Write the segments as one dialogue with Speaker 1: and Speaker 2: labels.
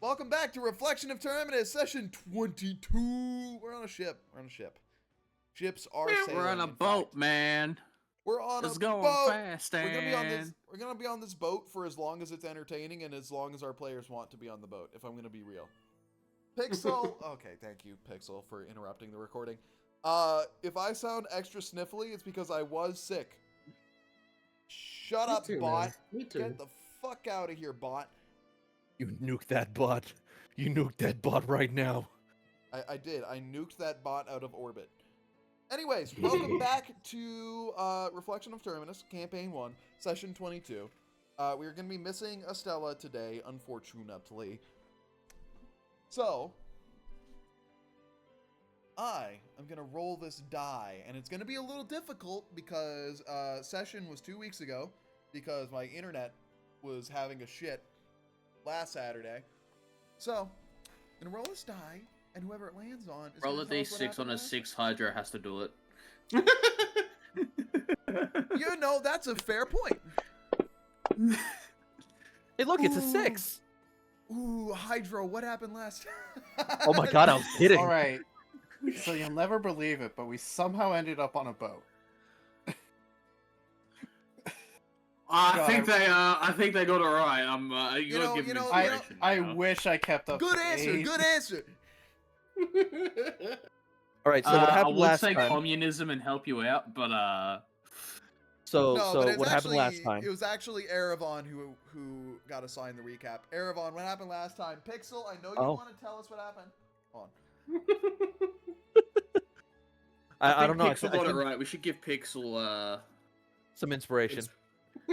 Speaker 1: Welcome back to Reflection of Terminus, session 22. We're on a ship. Ships are sailing.
Speaker 2: We're on a boat, man.
Speaker 1: We're on
Speaker 2: it's
Speaker 1: a
Speaker 2: going
Speaker 1: boat.
Speaker 2: fast,
Speaker 1: We're gonna be on this.
Speaker 2: and
Speaker 1: We're gonna be on this boat for as long as it's entertaining and as long as our players want to be on the boat. If I'm gonna be real. Pixel. Okay, thank you, Pixel, for interrupting the recording. If I sound extra sniffly, it's because I was sick. Shut up, bot.
Speaker 3: Man. Me too.
Speaker 1: Get the fuck out of here, bot.
Speaker 4: You nuke that bot. You nuke that bot right now.
Speaker 1: I did. I nuked that bot out of orbit. Anyways, welcome back to Reflection of Terminus, Campaign 1, Session 22. We're going to be missing Estella today, unfortunately. So, I am going to roll this die, and it's going to be a little difficult because session was 2 weeks ago because my internet was having a shit last Saturday. So, I'm going to roll this die, and whoever it lands on is
Speaker 2: roll a
Speaker 1: gonna tell us what
Speaker 2: d6 on a
Speaker 1: happened
Speaker 2: 6 Hydra has to do it.
Speaker 1: You know, that's a fair point.
Speaker 4: Hey, look, it's a 6.
Speaker 1: Ooh, Hydro, what happened last time?
Speaker 4: Oh my god, I was kidding.
Speaker 3: All right. So you'll never believe it, but we somehow ended up on a boat.
Speaker 2: I think they got it right. You gotta give me inspiration.
Speaker 3: I wish I kept up.
Speaker 1: Good
Speaker 3: to
Speaker 1: answer,
Speaker 3: date.
Speaker 1: good answer.
Speaker 4: All right, so what
Speaker 2: I
Speaker 4: happened
Speaker 2: would
Speaker 4: last
Speaker 2: say
Speaker 4: time?
Speaker 2: communism and help you out, but
Speaker 4: So,
Speaker 1: No,
Speaker 4: so
Speaker 1: but it's
Speaker 4: what happened
Speaker 1: actually,
Speaker 4: last time?
Speaker 1: It was actually Erevan who got assigned the recap. Erevan, what happened last time? Pixel, I know you want to tell us what happened. Hold on.
Speaker 4: I don't know.
Speaker 2: Pixel got it right. We should give Pixel
Speaker 4: some inspiration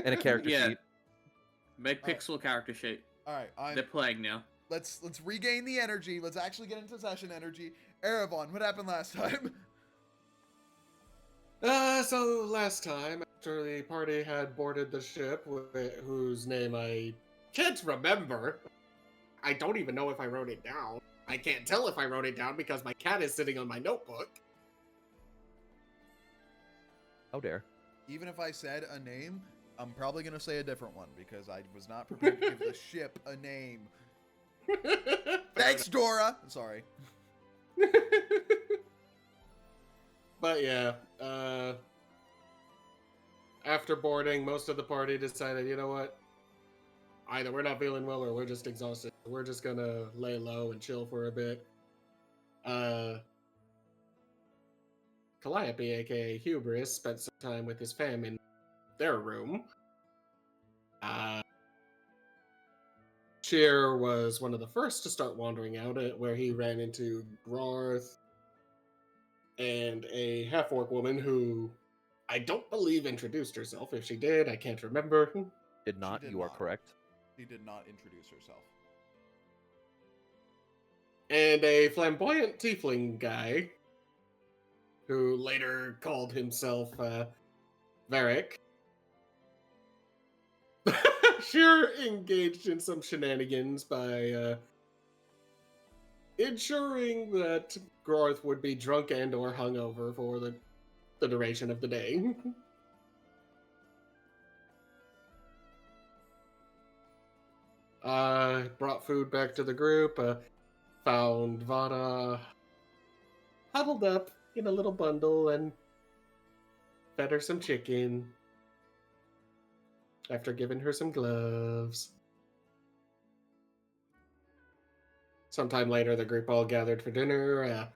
Speaker 4: and a character
Speaker 2: yeah.
Speaker 4: sheet.
Speaker 2: Make Pixel a character sheet.
Speaker 1: All right,
Speaker 2: They're playing now.
Speaker 1: let's regain the energy. Let's actually get into session energy. Erevan, what happened last time?
Speaker 5: So last time, after the party had boarded the ship, whose name I can't remember, I don't even know if I wrote it down. I can't tell if I wrote it down because my cat is sitting on my notebook.
Speaker 4: How dare.
Speaker 1: Even if I said a name, I'm probably going to say a different one because I was not prepared to give the ship a name. Thanks, Dora. Sorry.
Speaker 5: But yeah, after boarding, most of the party decided, you know what? Either we're not feeling well or we're just exhausted. We're just gonna lay low and chill for a bit. Calliope, aka Hubris, spent some time with his fam in their room. Cheer was one of the first to start wandering out, where he ran into Grarth and a half-orc woman who I don't believe introduced herself. If she did, I can't remember.
Speaker 4: Did not.
Speaker 1: did
Speaker 4: You are
Speaker 1: not.
Speaker 4: correct.
Speaker 1: She did not introduce herself.
Speaker 5: And a flamboyant tiefling guy who later called himself Varric. Sure engaged in some shenanigans by ensuring that Grarth would be drunk and or hungover for the duration of the day. Brought food back to the group, found Vada huddled up in a little bundle and fed her some chicken after giving her some gloves. Sometime later, the group all gathered for dinner.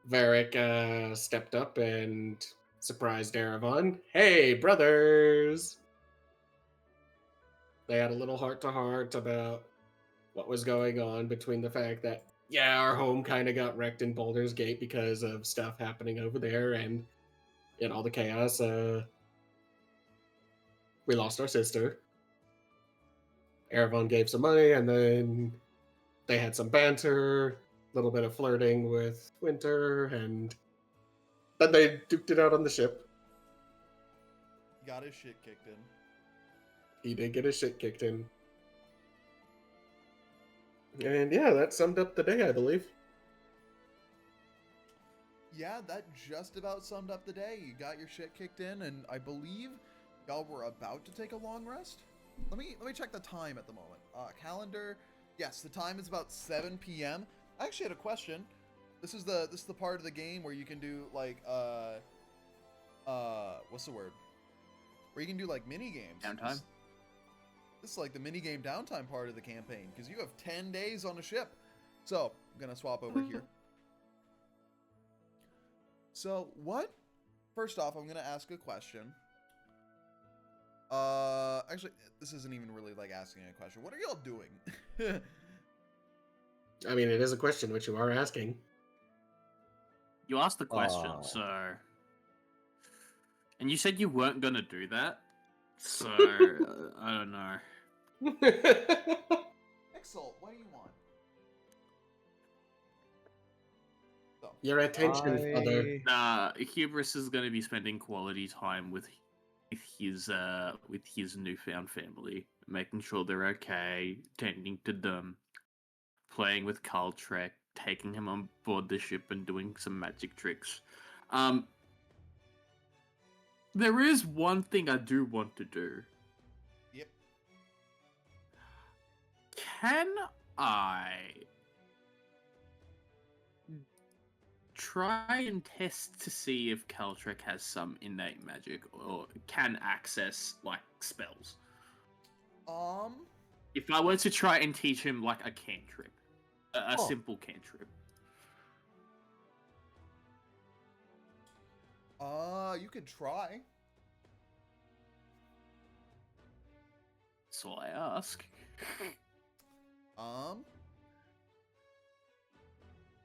Speaker 5: Varric stepped up and surprised Erevan. Hey, brothers! They had a little heart-to-heart about what was going on between the fact that, yeah, our home kind of got wrecked in Baldur's Gate because of stuff happening over there, and in all the chaos, we lost our sister. Erevan gave some money, and then they had some banter, a little bit of flirting with Winter, and then they duked it out on the ship.
Speaker 1: Got his shit kicked in.
Speaker 5: He did get his shit kicked in. And yeah, that summed up the day, I believe.
Speaker 1: Yeah, that just about summed up the day. You got your shit kicked in, and I believe y'all were about to take a long rest. Let me check the time at the moment. Calendar. Yes, the time is about 7 p.m. I actually had a question. This is the part of the game where you can do like what's the word? Where you can do like mini games.
Speaker 2: Downtime?
Speaker 1: This is like the mini game downtime part of the campaign because you have 10 days on a ship. So I'm gonna swap over here. So what? First off, I'm gonna ask a question. Actually, this isn't even really like asking a question. What are y'all doing?
Speaker 5: I mean, it is a question which you are asking.
Speaker 2: You asked the question,
Speaker 4: Oh.
Speaker 2: so... And you said you weren't gonna do that? So, I don't know.
Speaker 1: Pixel, what do you want? So,
Speaker 5: Your attention, father.
Speaker 2: Nah, Hubris is gonna be spending quality time with his newfound family, making sure they're okay, tending to them, playing with Carl Trek, taking him on board the ship and doing some magic tricks. There is one thing I do want to do.
Speaker 1: yep.
Speaker 2: Can I try and test to see if Caltrek has some innate magic or can access like spells? If I were to try and teach him like a cantrip, a simple cantrip.
Speaker 1: You could try.
Speaker 2: So I ask.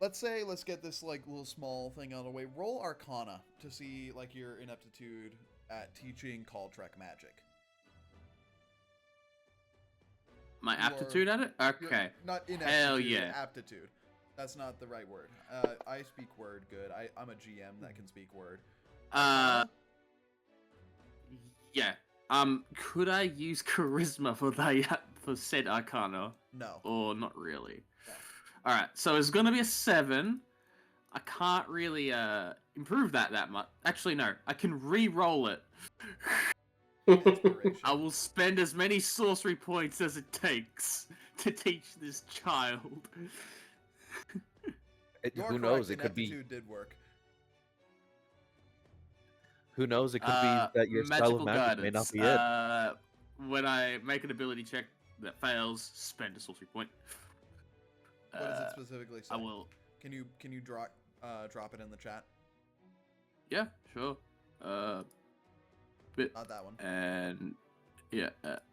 Speaker 1: Let's get this like little small thing out of the way. Roll Arcana to see like your ineptitude at teaching Caltrek magic.
Speaker 2: My aptitude at it? Okay.
Speaker 1: Not ineptitude,
Speaker 2: Hell yeah.
Speaker 1: aptitude. That's not the right word. I speak word good. I'm a GM that can speak word.
Speaker 2: Yeah. Could I use charisma for said arcana?
Speaker 1: No.
Speaker 2: Or not really?
Speaker 1: No.
Speaker 2: Alright, so it's gonna be a 7. I can't really improve that much. Actually, no. I can re-roll it.
Speaker 1: Inspiration.
Speaker 2: I will spend as many sorcery points as it takes to teach this child.
Speaker 1: You're
Speaker 4: Who knows?
Speaker 1: correct,
Speaker 4: It could be.
Speaker 1: ineptitude did work.
Speaker 4: Who knows? It could be that your style of magic may not be it.
Speaker 2: When I make an ability check that fails, spend a sorcery point.
Speaker 1: What does it specifically say?
Speaker 2: I will.
Speaker 1: Can you drop it in the chat?
Speaker 2: Yeah, sure. Bit
Speaker 1: Not that one.
Speaker 2: and yeah,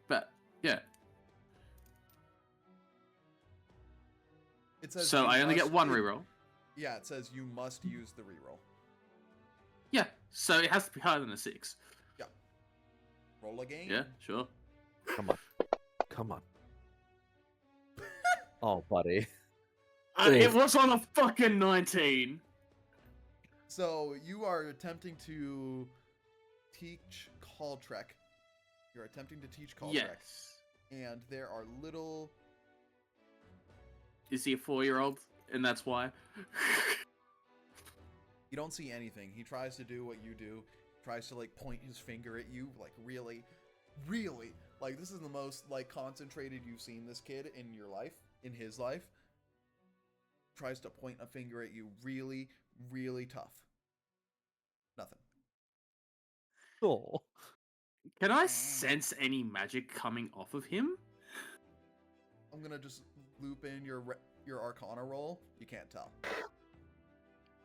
Speaker 2: but yeah.
Speaker 1: It says
Speaker 2: So
Speaker 1: you
Speaker 2: I only get
Speaker 1: must-
Speaker 2: one reroll.
Speaker 1: Yeah, it says you must use the reroll.
Speaker 2: Yeah, so it has to be higher than a 6.
Speaker 1: Roll again.
Speaker 2: Yeah, sure.
Speaker 4: Come on. Come on. Oh, buddy.
Speaker 2: It was on a fucking 19.
Speaker 1: So you are attempting to teach Caltrek. You're attempting to teach Caltrek.
Speaker 2: Yes.
Speaker 1: And there are little...
Speaker 2: Is he a 4-year-old? And that's why?
Speaker 1: You don't see anything. He tries to do what you do. Tries to like point his finger at you. Like really, really. Like this is the most like concentrated you've seen this kid in your life. In his life. Tries to point a finger at you. Really, really tough. Nothing.
Speaker 4: Oh.
Speaker 2: Can I sense any magic coming off of him?
Speaker 1: I'm gonna just loop in your Arcana roll. You can't tell.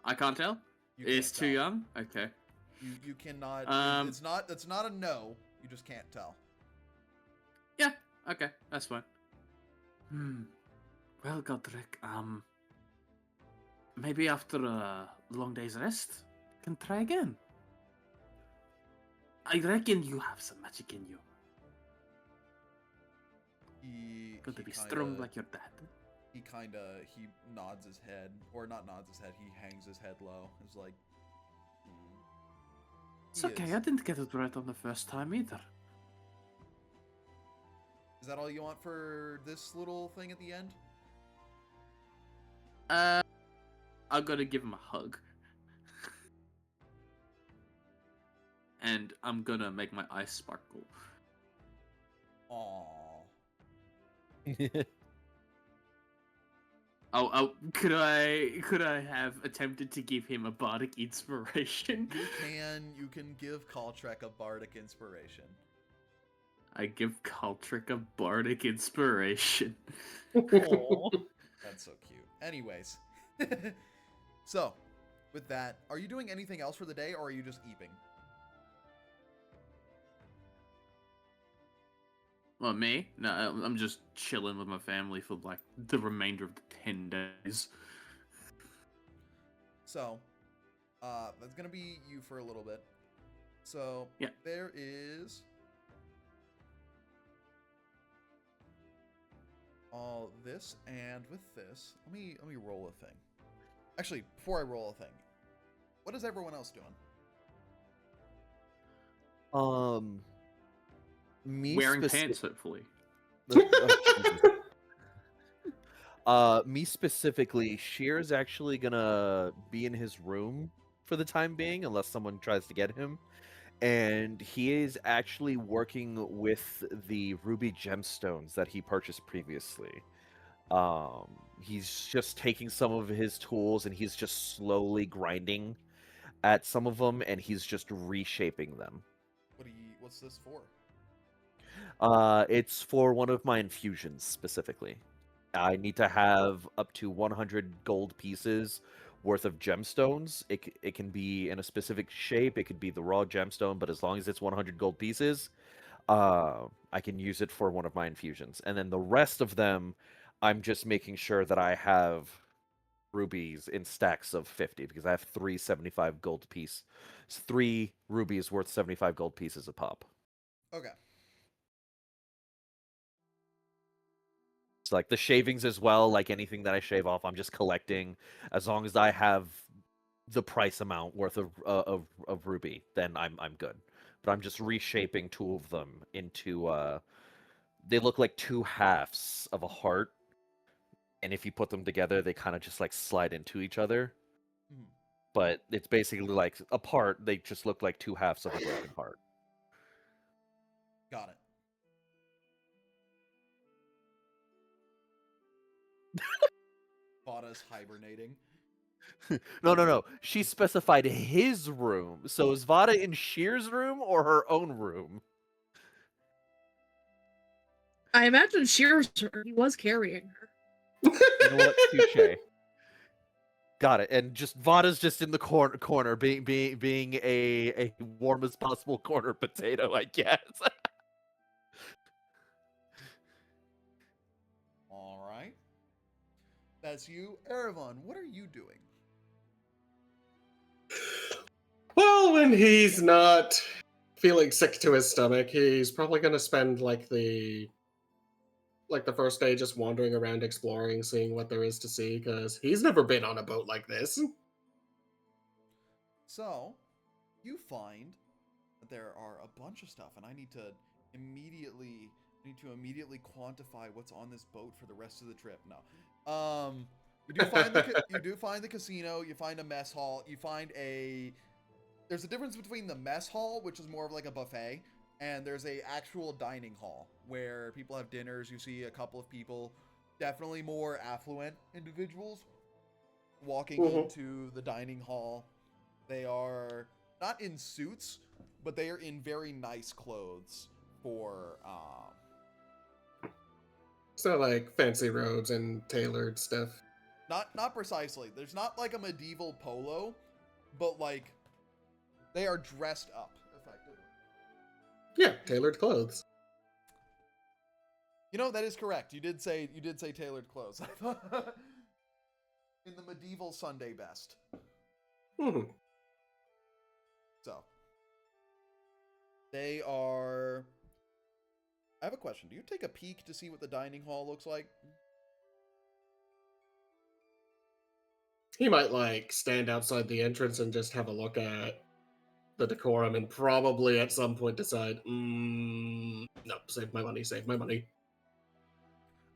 Speaker 2: I can't tell.
Speaker 1: You can't
Speaker 2: It's too
Speaker 1: tell.
Speaker 2: young. Okay.
Speaker 1: You cannot. It's not a no. You just can't tell.
Speaker 2: Yeah. Okay. That's fine. Well, Godric, maybe after a long day's rest, can try again. I reckon you have some magic in you. Got to be strong like your dad.
Speaker 1: He nods his head, or not nods his head. He hangs his head low. It's like.
Speaker 2: It's okay. I didn't get it right on the first time either.
Speaker 1: Is that all you want for this little thing at the end?
Speaker 2: I've got to give him a hug. And I'm gonna make my eyes sparkle.
Speaker 1: Aww.
Speaker 2: could I have attempted to give him a bardic inspiration?
Speaker 1: You can give Kaltrek a bardic inspiration.
Speaker 2: I give Kaltrick a bardic inspiration.
Speaker 4: Aw.
Speaker 1: That's so cute. Anyways, so with that, are you doing anything else for the day, or are you just eeping?
Speaker 2: Well, me? No, I'm just chilling with my family for like the remainder of the 10 days.
Speaker 1: So, that's gonna be you for a little bit. So,
Speaker 2: Yeah.
Speaker 1: there is all this, and with this, let me roll a thing. Actually, before I roll a thing, what is everyone else doing?
Speaker 4: Me
Speaker 2: Wearing
Speaker 4: speci-
Speaker 2: pants, hopefully.
Speaker 4: Me specifically, Shear's actually gonna be in his room for the time being, unless someone tries to get him. And he is actually working with the ruby gemstones that he purchased previously. He's just taking some of his tools and he's just slowly grinding at some of them, and he's just reshaping them.
Speaker 1: What's this for?
Speaker 4: It's for one of my infusions specifically. I need to have up to 100 gold pieces worth of gemstones. It can be in a specific shape. It could be the raw gemstone, but as long as it's 100 gold pieces, I can use it for one of my infusions. And then the rest of them, I'm just making sure that I have rubies in stacks of 50 because I have 375 gold piece. It's 3 rubies worth 75 gold pieces a pop.
Speaker 1: Okay.
Speaker 4: So like the shavings as well, like anything that I shave off, I'm just collecting. As long as I have the price amount worth of ruby, then I'm good. But I'm just reshaping 2 of them into they look like 2 halves of a heart, and if you put them together, they kind of just like slide into each other.
Speaker 1: Mhm.
Speaker 4: But it's basically like apart, they just look like 2 halves of a broken heart.
Speaker 1: Got it. Vada's hibernating.
Speaker 4: No. She specified his room. So is Vada in Shear's room or her own room?
Speaker 6: I imagine Shears, he was carrying her.
Speaker 4: You know what? Touche. Got it. And just Vada's just in the corner, being a warm as possible corner potato, I guess.
Speaker 1: All right. That's you. Erevan, what are you doing?
Speaker 5: Well, when he's not feeling sick to his stomach, he's probably going to spend like the first day just wandering around exploring, seeing what there is to see, because he's never been on a boat like this.
Speaker 1: So, you find that there are a bunch of stuff, and I need to immediately quantify what's on this boat for the rest of the trip. No, you do find the casino. You find a mess hall. You find a. There's a difference between the mess hall, which is more of like a buffet, and there's a actual dining hall where people have dinners. You see a couple of people, definitely more affluent individuals, walking into the dining hall. They are not in suits, but they are in very nice clothes for
Speaker 5: So like fancy robes and tailored stuff.
Speaker 1: not precisely. There's not like a medieval polo, but like they are dressed up effectively.
Speaker 5: Yeah, tailored clothes.
Speaker 1: You know, that is correct. You did say tailored clothes. In the medieval Sunday best.
Speaker 5: Mhm.
Speaker 1: So, they are. I have a question. Do you take a peek to see what the dining hall looks like?
Speaker 5: He might like stand outside the entrance and just have a look at the decorum and probably at some point decide, no, save my money, save my money.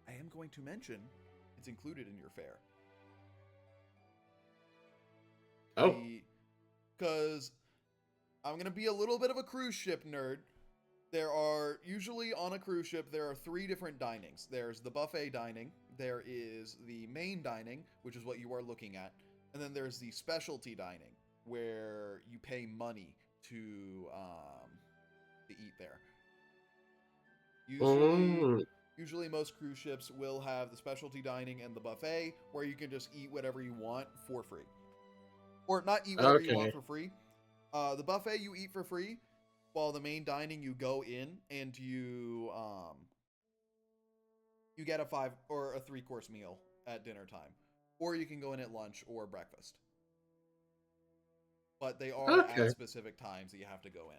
Speaker 1: I am going to mention it's included in your fare.
Speaker 5: Oh.
Speaker 1: Because I'm going to be a little bit of a cruise ship nerd. There are usually on a cruise ship, there are 3 different dinings. There's the buffet dining, there is the main dining, which is what you are looking at, and then there's the specialty dining, where you pay money to eat there. Usually most cruise ships will have the specialty dining and the buffet, where you can just eat whatever you want for free. Or not eat whatever you want for free. The buffet you eat for free, while the main dining you go in and you get a 5 or a 3-course meal at dinner time. Or you can go in at lunch or breakfast. But they are at specific times that you have to go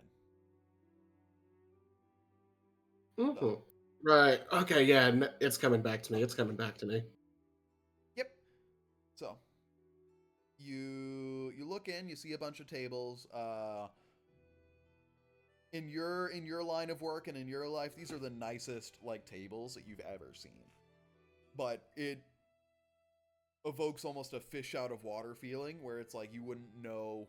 Speaker 1: in. So.
Speaker 5: Right. Okay, yeah, it's coming back to me.
Speaker 1: Yep. So you look in, you see a bunch of tables. In your line of work and in your life, these are the nicest like tables that you've ever seen. But it evokes almost a fish out of water feeling, where it's like you wouldn't know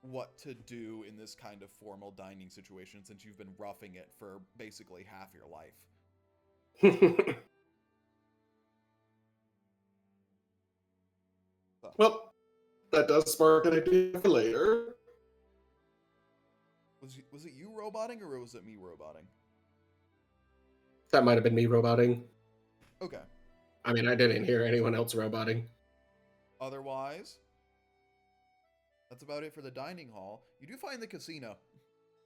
Speaker 1: what to do in this kind of formal dining situation since you've been roughing it for basically half your life. So.
Speaker 5: Well, that does spark an idea for later.
Speaker 1: Was it you roboting or was it me roboting?
Speaker 5: That might have been me roboting.
Speaker 1: Okay.
Speaker 5: I mean, I didn't hear anyone else roboting.
Speaker 1: Otherwise, that's about it for the dining hall. You do find the casino.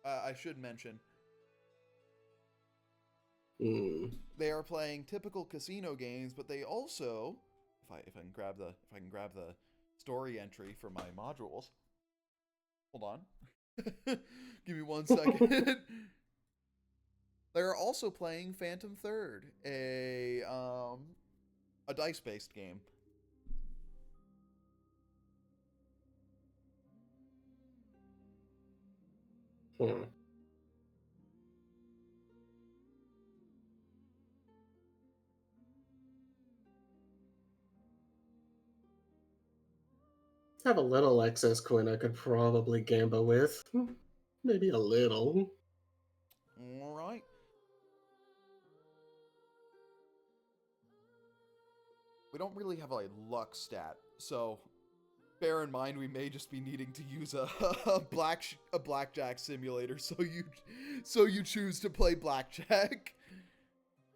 Speaker 1: I should mention. They are playing typical casino games, but they also, if I can grab the story entry for my modules. Hold on. Give me 1 second. They're also playing Phantom Third, a dice-based game.
Speaker 5: I have a little excess coin I could probably gamble with. Maybe a little.
Speaker 1: All right. We don't really have a luck stat, so bear in mind we may just be needing to use a blackjack simulator. So you choose to play blackjack,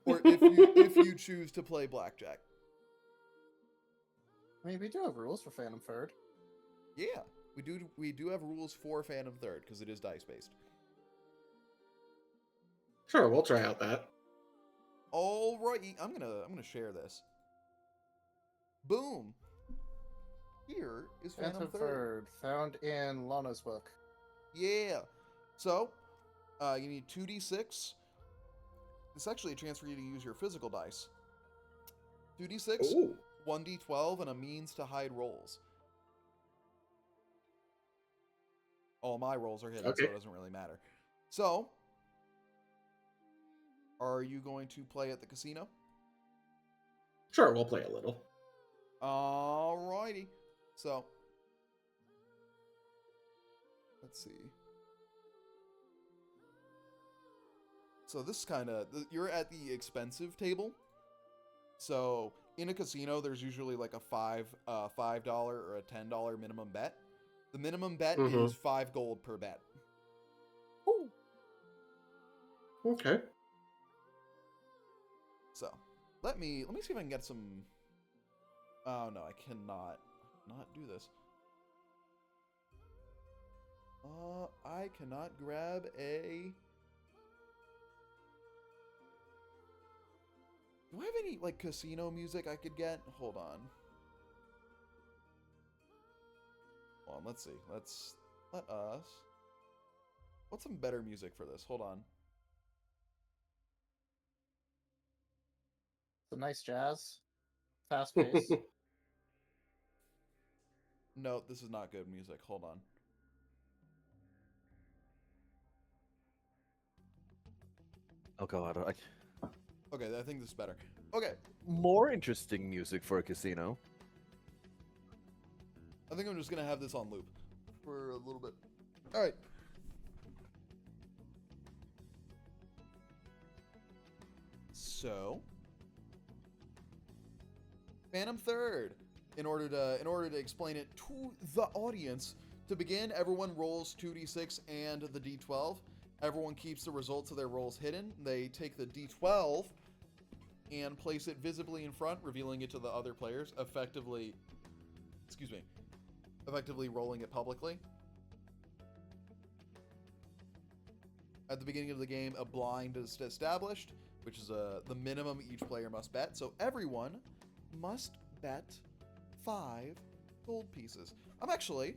Speaker 1: or if you choose to play blackjack.
Speaker 3: I mean, we do have rules for Phantom Third.
Speaker 1: Yeah, we do have rules for Phantom Third because it is dice based.
Speaker 5: Sure, we'll try out that.
Speaker 1: Alrighty, I'm gonna share this. Boom. Here is Phantom Third.
Speaker 3: Found in Lana's book.
Speaker 1: Yeah. So, you need 2d6. It's actually a chance for you to use your physical dice. 2d6,
Speaker 5: Ooh.
Speaker 1: 1d12, and a means to hide rolls. All my rolls are hidden, so it doesn't really matter. So, are you going to play at the casino?
Speaker 5: Sure, we'll play a little.
Speaker 1: Alrighty. So, let's see. So this kind of, you're at the expensive table. So in a casino, there's usually like a $5 or a $10 minimum bet. The minimum bet is 5 gold per bet.
Speaker 5: Ooh. Okay.
Speaker 1: So let me see if I can get some. Oh no, I cannot not do this. I cannot grab a. Do I have any like casino music I could get? Hold on. Hold on, let's see. Let us. What's some better music for this? Hold on.
Speaker 3: Some nice jazz. Fast pace.
Speaker 1: No, this is not good music. Hold on.
Speaker 4: Oh god.
Speaker 1: Okay, I think this is better. Okay.
Speaker 4: More interesting music for a casino.
Speaker 1: I think I'm just gonna have this on loop for a little bit. All right. So, Phantom Third. In order to explain it to the audience, to begin, everyone rolls 2d6 and the d12. Everyone keeps the results of their rolls hidden. They take the d12 and place it visibly in front, revealing it to the other players, effectively rolling it publicly. At the beginning of the game, a blind is established, which is the minimum each player must bet. So everyone must bet 5 gold pieces. I'm actually,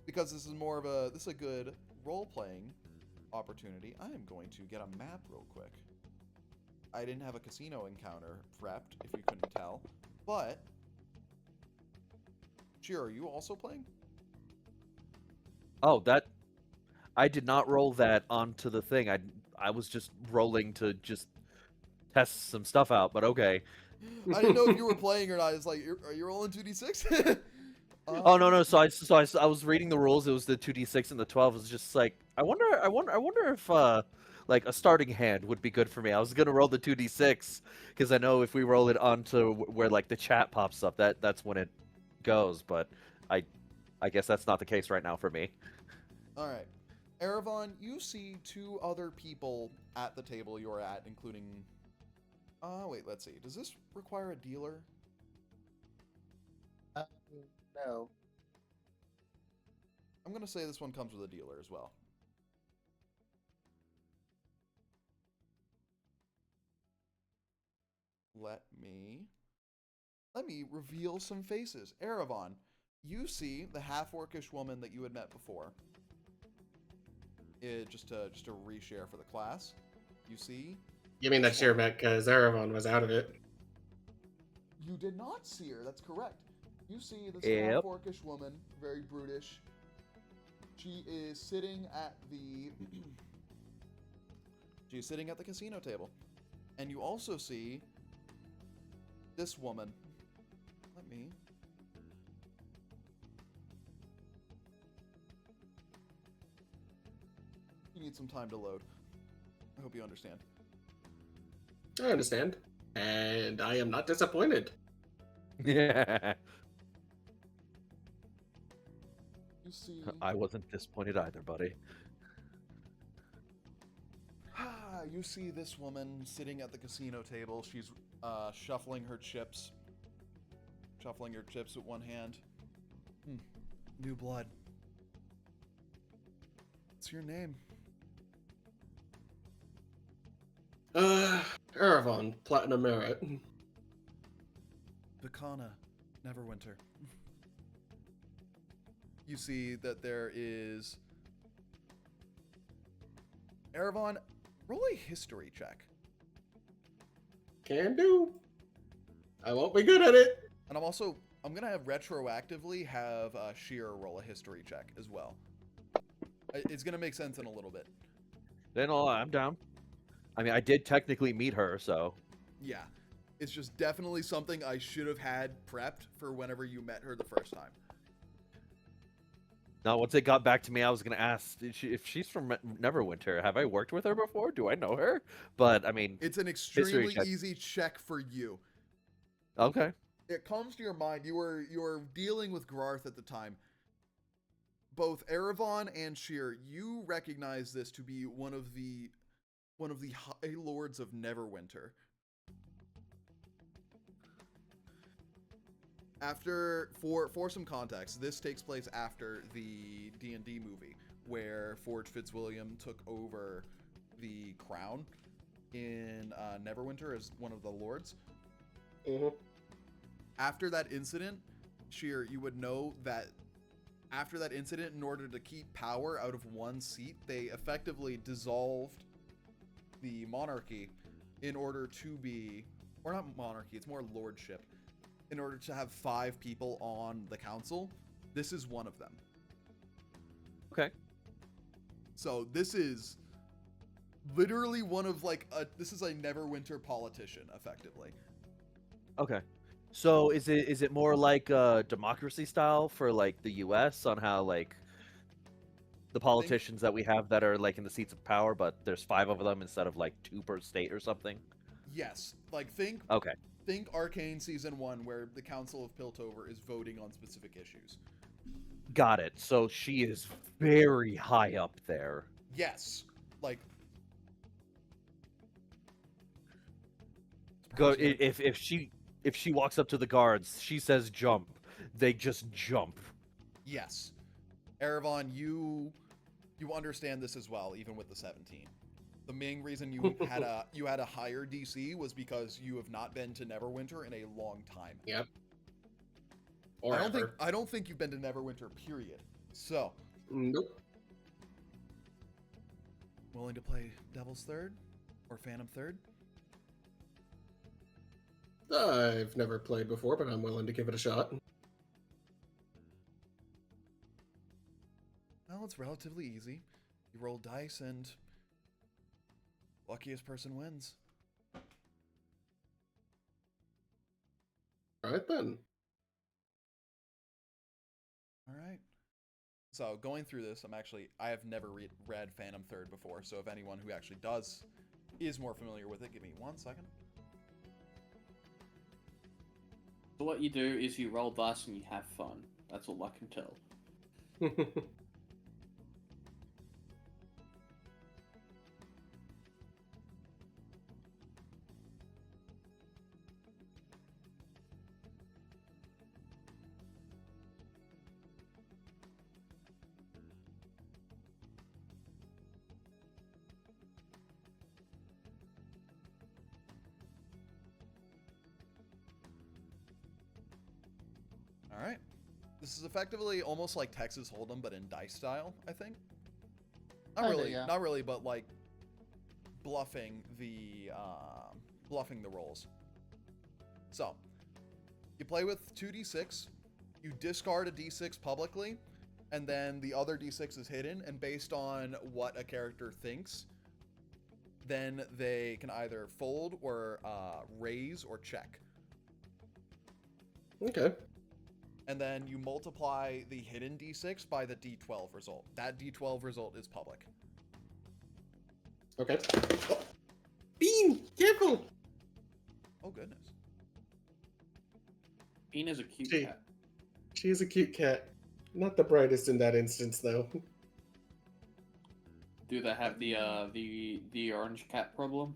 Speaker 1: because this is a good role-playing opportunity, I am going to get a map real quick. I didn't have a casino encounter prepped, if you couldn't tell, but Cheer, are you also playing?
Speaker 4: Oh, I did not roll that onto the thing. I was just rolling to just test some stuff out, but okay.
Speaker 1: I didn't know if you were playing or not. It's like, are you rolling 2d6?
Speaker 4: Oh no. So I was reading the rules. It was the 2d6 and the 12. It was just like I wonder if like a starting hand would be good for me. I was gonna roll the 2d6 because I know if we roll it onto where like the chat pops up, that's when it goes. But I guess that's not the case right now for me.
Speaker 1: All right. Eravon, you see 2 other people at the table you're at, including... wait, let's see. Does this require a dealer?
Speaker 3: No.
Speaker 1: I'm going to say this one comes with a dealer as well. Let me reveal some faces. Eravon, you see the half-orcish woman that you had met before. Just to reshare for the class. You see?
Speaker 5: You mean that Sheer met because Eravon was out of it?
Speaker 1: You did not see her. That's correct. You see this
Speaker 4: Yep.
Speaker 1: half-orcish woman, very brutish. She is sitting at the casino table, and you also see this woman. Let me. You need some time to load. I hope you understand.
Speaker 5: I understand. And I am not disappointed.
Speaker 4: Yeah.
Speaker 1: You see.
Speaker 4: I wasn't disappointed either, buddy.
Speaker 1: You see this woman sitting at the casino table. She's shuffling her chips. Shuffling her chips with one hand. New blood. What's your name?
Speaker 5: Eravon, Platinum Merit.
Speaker 1: Vicana, Neverwinter. You see that there is... Eravon, roll a history check.
Speaker 5: Can do. I won't be good at it.
Speaker 1: And I'm going to have retroactively have Sheer roll a history check as well. It's going to make sense in a little bit.
Speaker 4: Then I'm down. I mean, I did technically meet her, so...
Speaker 1: Yeah. It's just definitely something I should have had prepped for whenever you met her the first time.
Speaker 4: Now, once it got back to me, I was going to ask if she's from Neverwinter. Have I worked with her before? Do I know her? But, I mean...
Speaker 1: It's an extremely easy check for you.
Speaker 4: Okay.
Speaker 1: It comes to your mind. You were dealing with Grarth at the time. Both Eravon and Sheer, you recognize this to be one of the High Lords of Neverwinter. For some context, this takes place after the D&D movie, where Forge Fitzwilliam took over the crown in Neverwinter as one of the lords.
Speaker 5: Mm-hmm.
Speaker 1: After that incident, Sheer, you would know that after that incident, in order to keep power out of one seat, they effectively dissolved the monarchy in order to be, or not monarchy, it's more lordship, in order to have 5 people on the council. This is one of them.
Speaker 4: Okay.
Speaker 1: So this is literally one of this is a Neverwinter politician, effectively.
Speaker 4: Okay. So is it more like democracy style for like the US on how like the politicians that we have that are like in the seats of power, but there's 5 of them instead of like 2 per state or something?
Speaker 1: Yes, like think
Speaker 4: Okay.
Speaker 1: Arcane Season 1 where the Council of Piltover is voting on specific issues.
Speaker 4: Got it. So she is very high up there.
Speaker 1: Yes, like
Speaker 4: Go
Speaker 1: perhaps you gotta-
Speaker 4: if she walks up to the guards, she says jump. They just jump.
Speaker 1: yes. Erevan, you understand this as well, even with the 17. The main reason you had a higher DC was because you have not been to Neverwinter in a long time.
Speaker 5: Yep. Or
Speaker 1: I don't think you've been to Neverwinter, period. So,
Speaker 5: Nope.
Speaker 1: willing to play Devil's Third or Phantom Third?
Speaker 5: I've never played before, but I'm willing to give it a shot.
Speaker 1: Well, it's relatively easy. You roll dice and luckiest person wins.
Speaker 5: All right then.
Speaker 1: All right. So going through this, I have never read Phantom Third before. So if anyone who actually is more familiar with it, give me 1 second.
Speaker 7: So what you do is you roll dice and you have fun. That's all I can tell.
Speaker 1: All right. This is effectively almost like Texas Hold'em, but in dice style, I think. Not
Speaker 8: Kinda,
Speaker 1: really,
Speaker 8: yeah.
Speaker 1: not really, but like bluffing the rolls. So, you play with 2d6, you discard a d6 publicly, and then the other d6 is hidden, and based on what a character thinks, then they can either fold or raise or check.
Speaker 5: Okay.
Speaker 1: And then you multiply the hidden d6 by the d12 result. That d12 result is public.
Speaker 5: Okay. Oh. Bean, careful.
Speaker 1: Oh, goodness.
Speaker 7: Bean is a cute
Speaker 5: She-
Speaker 7: cat.
Speaker 5: She is a cute cat. Not the brightest in that instance, though.
Speaker 7: Do they have the orange cat problem?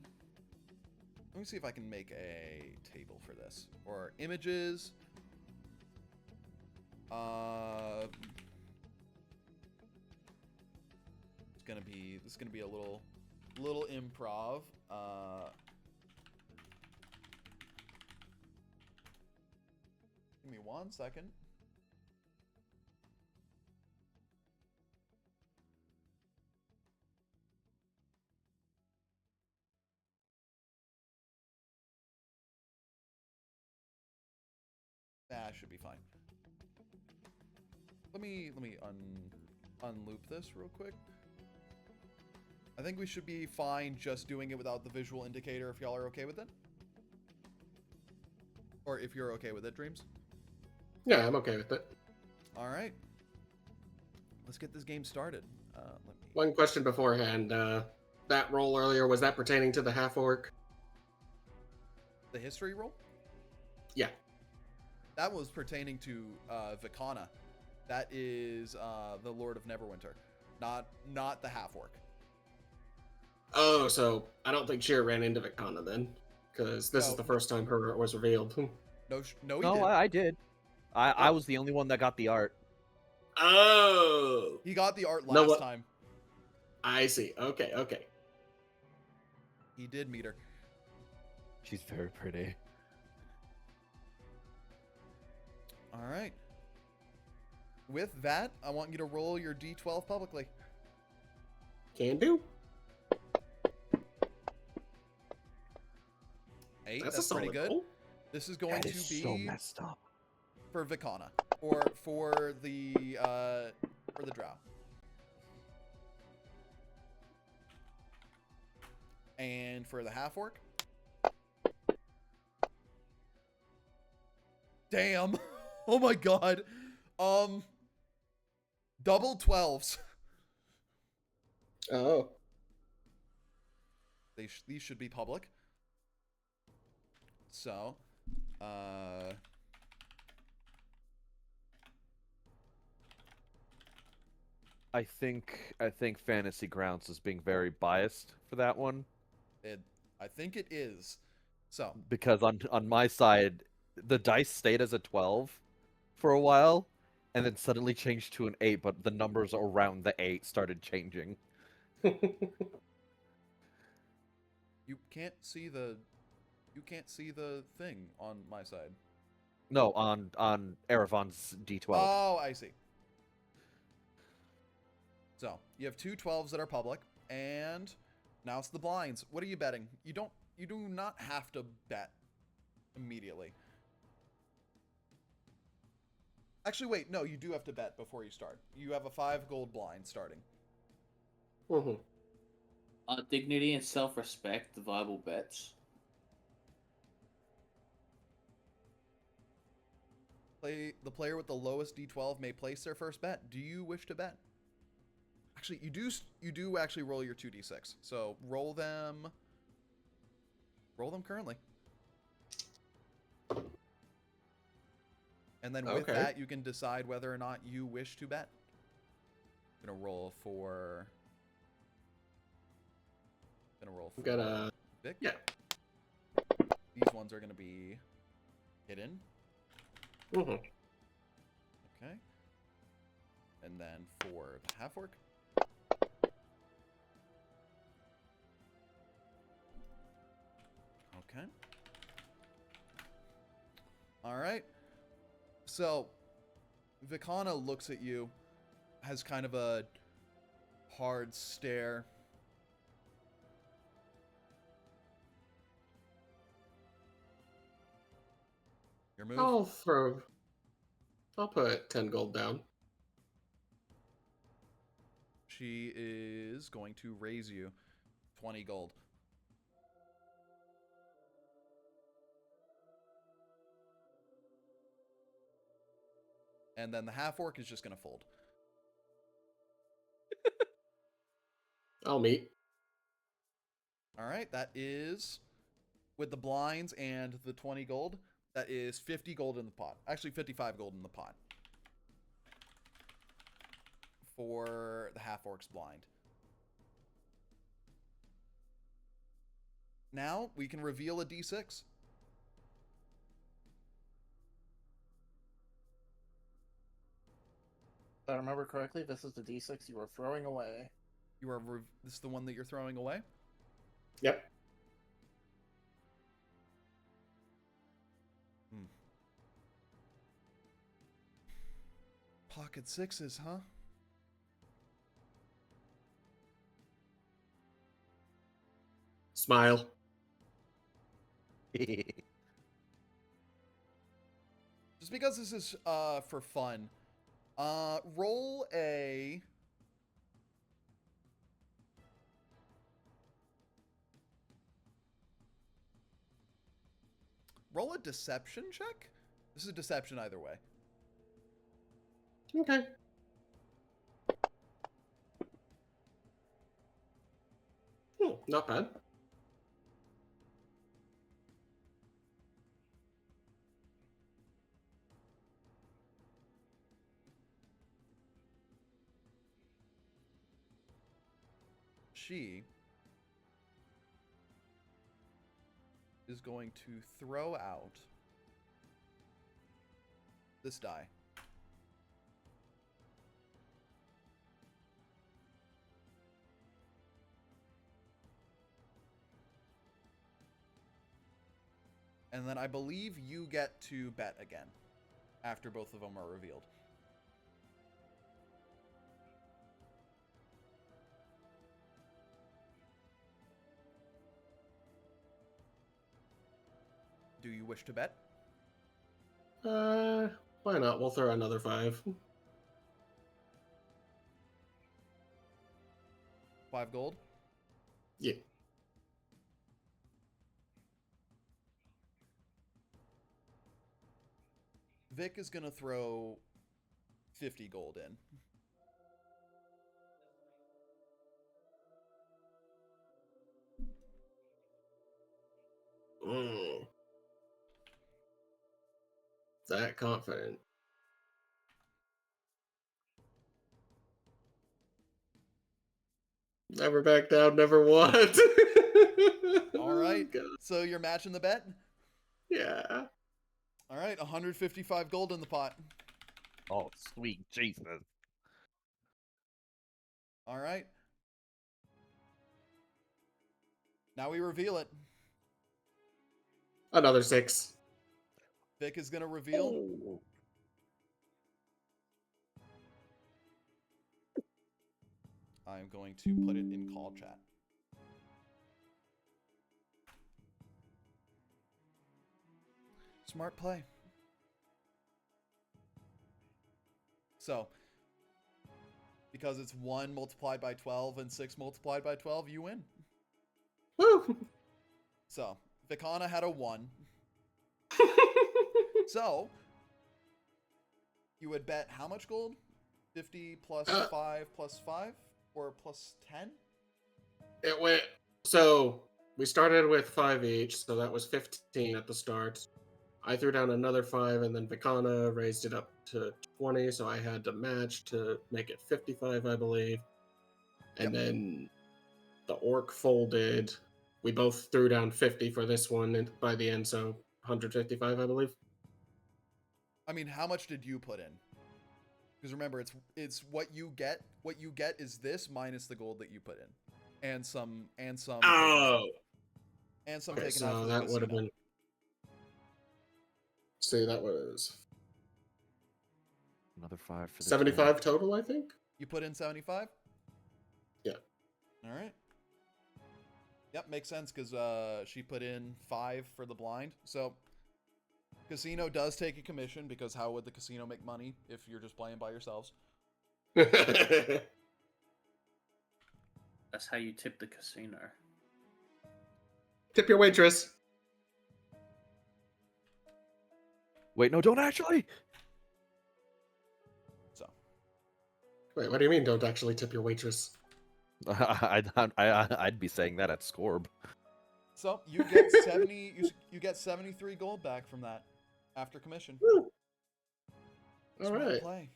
Speaker 1: Let me see if I can make a table for this. Or images. This is gonna be a little improv. Give me 1 second. That should be fine. Let me unloop this real quick. I think we should be fine just doing it without the visual indicator if y'all are okay with it. Or if you're okay with it, Dreams.
Speaker 5: Yeah, I'm okay with it.
Speaker 1: All right. Let's get this game started. Let me...
Speaker 5: One question beforehand. That roll earlier, was that pertaining to the half-orc?
Speaker 1: The history roll?
Speaker 5: Yeah.
Speaker 1: That was pertaining to Vicana. That is the Lord of Neverwinter, not the half-orc.
Speaker 5: Oh, so I don't think Sheer ran into Vicana then, because this is
Speaker 1: No.
Speaker 5: the first time her art was revealed.
Speaker 1: No, he
Speaker 4: No,
Speaker 1: did.
Speaker 4: I did. I was the only one that got the art.
Speaker 5: Oh!
Speaker 1: He got the art
Speaker 5: No,
Speaker 1: last
Speaker 5: what-
Speaker 1: time.
Speaker 5: I see. Okay.
Speaker 1: He did meet her.
Speaker 4: She's very pretty.
Speaker 1: All right. With that, I want you to roll your d12 publicly.
Speaker 5: Can do.
Speaker 1: 8,
Speaker 5: That's
Speaker 1: that's
Speaker 5: a
Speaker 1: pretty
Speaker 5: solid
Speaker 1: good.
Speaker 5: roll.
Speaker 1: This is going
Speaker 4: That
Speaker 1: to
Speaker 4: is
Speaker 1: be
Speaker 4: so messed up.
Speaker 1: for Vicana, or for the drow. And for the half orc. Damn. Oh my god. Double 12s.
Speaker 5: Oh.
Speaker 1: These should be public. So,
Speaker 4: I think Fantasy Grounds is being very biased for that one
Speaker 1: I think it is. So,
Speaker 4: because on my side, the dice stayed as a 12 for a while, and then suddenly changed to an 8, but the numbers around the 8 started changing.
Speaker 1: you can't see the thing on my side.
Speaker 4: No, on Erevan's D12.
Speaker 1: Oh, I see. So, you have two 12s that are public, and now it's the blinds. What are you betting? You do not have to bet immediately. Actually, wait, no, you do have to bet before you start. You have a 5 gold blind starting.
Speaker 5: Mhm.
Speaker 7: Dignity and self-respect, the viable bets.
Speaker 1: The player with the lowest D12 may place their first bet. Do you wish to bet? Actually, you do actually roll your 2d6. So, roll them currently. And then with
Speaker 5: Okay.
Speaker 1: that, you can decide whether or not you wish to bet. I'm gonna roll for
Speaker 5: I'm gonna.
Speaker 1: Vic.
Speaker 5: Yeah.
Speaker 1: These ones are gonna be hidden.
Speaker 5: Mhm.
Speaker 1: Okay. And then for the half orc. Okay. All right. So, Vikana looks at you, has kind of a hard stare. Your move?
Speaker 5: I'll put 10 gold down.
Speaker 1: She is going to raise you 20 gold. And then the half orc is just going to fold.
Speaker 5: I'll meet.
Speaker 1: All right, that is with the blinds and the 20 gold. That is 50 gold in the pot. Actually, 55 gold in the pot for the half orc's blind. Now we can reveal a d6.
Speaker 3: If I remember correctly, this is the D6 you were throwing away.
Speaker 1: This is the one that you're throwing away?
Speaker 5: Yep.
Speaker 1: Pocket sixes, huh?
Speaker 5: Smile.
Speaker 1: Just because this is for fun, roll a deception check. This is a deception either way.
Speaker 5: Okay. Not bad.
Speaker 1: She is going to throw out this die. And then I believe you get to bet again after both of them are revealed. Do you wish to bet?
Speaker 5: Why not? We'll throw another 5.
Speaker 1: 5 gold?
Speaker 5: Yeah.
Speaker 1: Vic is going to throw 50 gold in.
Speaker 5: That confident. Never back down, never won.
Speaker 1: All right.
Speaker 5: God.
Speaker 1: So you're matching the bet?
Speaker 5: Yeah.
Speaker 1: All right, 155 gold in the pot.
Speaker 4: Oh, sweet Jesus.
Speaker 1: All right. Now we reveal it.
Speaker 5: Another 6.
Speaker 1: Vic is going to reveal.
Speaker 4: Oh.
Speaker 1: I'm going to put it in call chat. Smart play. So, because it's 1 multiplied by 12 and 6 multiplied by 12, you win.
Speaker 5: Woo!
Speaker 1: So, Vicana had a 1. So, you would bet how much gold? 50 plus 5 plus 5? Or plus 10?
Speaker 5: It went. So we started with 5 each, so that was 15 at the start. I threw down another 5, and then Vicana raised it up to 20, so I had to match to make it 55, I believe. And then the orc folded. We both threw down 50 for this one and by the end, so 155, I believe.
Speaker 1: I mean, how much did you put in? Because remember, it's what you get. What you get is this minus the gold that you put in, and some
Speaker 5: Oh,
Speaker 1: and some
Speaker 5: okay,
Speaker 1: taken out
Speaker 5: so
Speaker 1: for the
Speaker 5: that would have
Speaker 1: casino.
Speaker 5: been. See, that was
Speaker 4: Another 5 for the
Speaker 5: 75 total, I think.
Speaker 1: You put in 75.
Speaker 5: Yeah.
Speaker 1: All right. Yep, makes sense because she put in 5 for the blind. So casino does take a commission because how would the casino make money if you're just playing by yourselves?
Speaker 7: That's how you tip the casino.
Speaker 5: Tip your waitress.
Speaker 4: Wait, no, don't actually.
Speaker 1: So
Speaker 5: Wait, what do you mean? Don't actually tip your waitress?
Speaker 4: I'd be saying that at Scorb.
Speaker 1: so you get 70. You get 73 gold back from that after commission.
Speaker 5: Woo. All
Speaker 1: Smart
Speaker 5: right.
Speaker 1: play.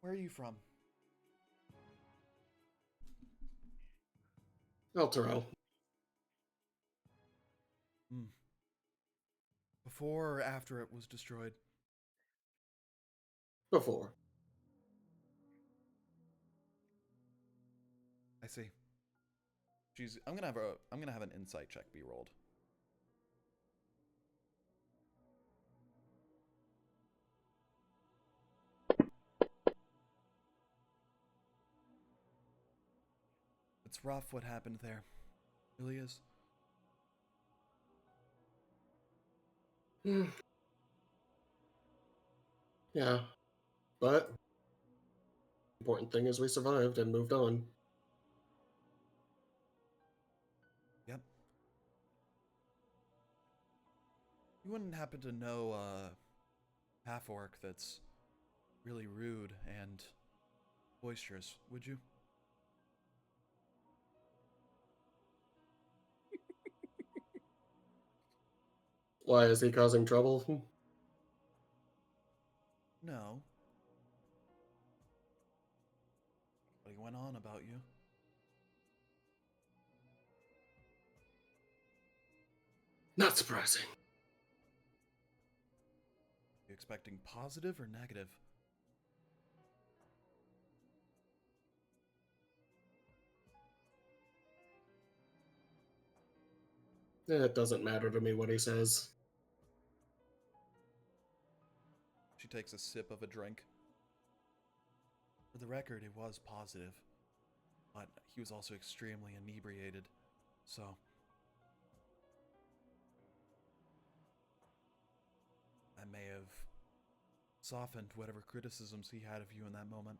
Speaker 1: Where are you from?
Speaker 5: El Toro.
Speaker 1: Before or after it was destroyed?
Speaker 5: Before.
Speaker 1: I see. I'm gonna have an insight check be rolled. It's rough what happened there. It really is.
Speaker 5: Yeah. But important thing is we survived and moved on.
Speaker 1: Yep. You wouldn't happen to know a half-orc that's really rude and boisterous, would you?
Speaker 5: Why is he causing trouble?
Speaker 1: No. But he went on about you.
Speaker 5: Not surprising.
Speaker 1: You expecting positive or negative?
Speaker 5: It doesn't matter to me what he says.
Speaker 1: She takes a sip of a drink. For the record, it was positive. But he was also extremely inebriated. So I may have softened whatever criticisms he had of you in that moment.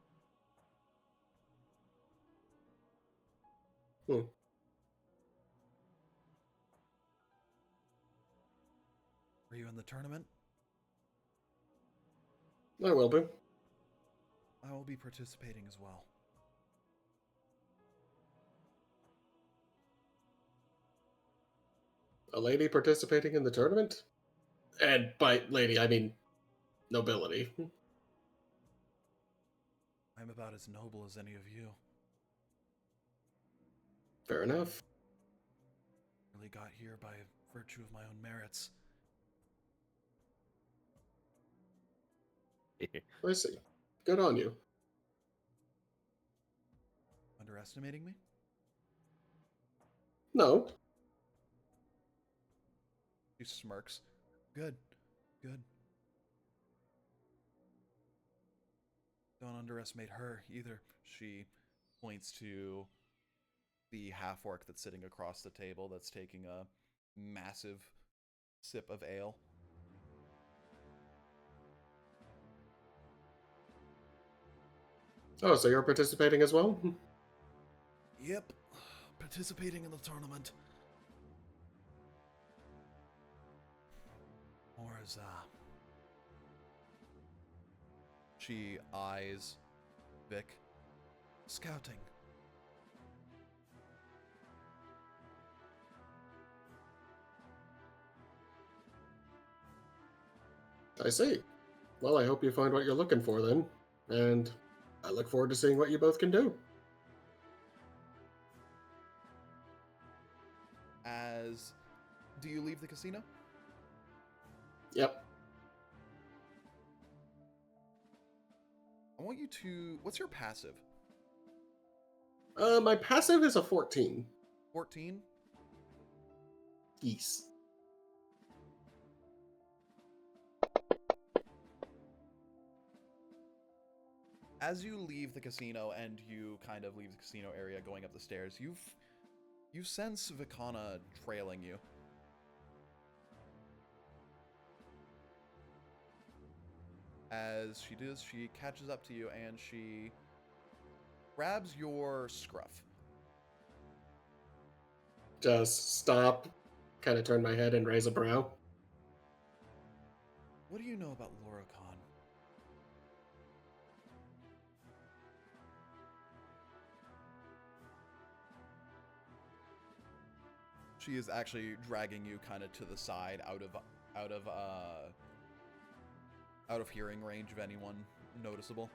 Speaker 1: Were you in the tournament?
Speaker 5: I will be.
Speaker 1: I will be participating as well.
Speaker 5: A lady participating in the tournament? And by lady, I mean nobility.
Speaker 1: I'm about as noble as any of you.
Speaker 5: Fair enough.
Speaker 1: Really got here by virtue of my own merits.
Speaker 5: I see. Good on you.
Speaker 1: Underestimating me?
Speaker 5: No.
Speaker 1: She smirks. Good. Good. Don't underestimate her either. She points to the half-orc that's sitting across the table that's taking a massive sip of ale.
Speaker 5: Oh, so you're participating as well?
Speaker 1: Yep. Participating in the tournament. Or as, she eyes Vic. Scouting.
Speaker 5: I see. Well, I hope you find what you're looking for then. And I look forward to seeing what you both can do.
Speaker 1: Do you leave the casino?
Speaker 5: Yep.
Speaker 1: I want you to... What's your passive?
Speaker 5: My passive is a 14.
Speaker 1: 14?
Speaker 5: Geese.
Speaker 1: As you leave the casino and you kind of leave the casino area going up the stairs, you sense Vikana trailing you. As she does, she catches up to you and she grabs your scruff.
Speaker 5: Just stop, kind of turn my head and raise a brow.
Speaker 1: What do you know about Laura Khan? She is actually dragging you kind of to the side, out of hearing range of anyone noticeable.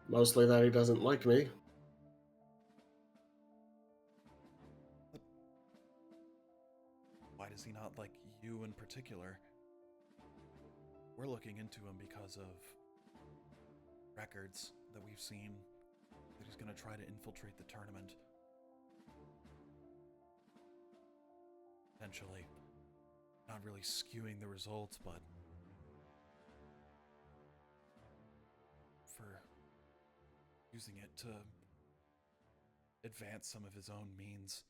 Speaker 5: Mostly that he doesn't like me.
Speaker 1: Why does he not like you in particular? We're looking into him because of records that we've seen that he's going to try to infiltrate the tournament. Potentially. Not really skewing the results, but for using it to advance some of his own means.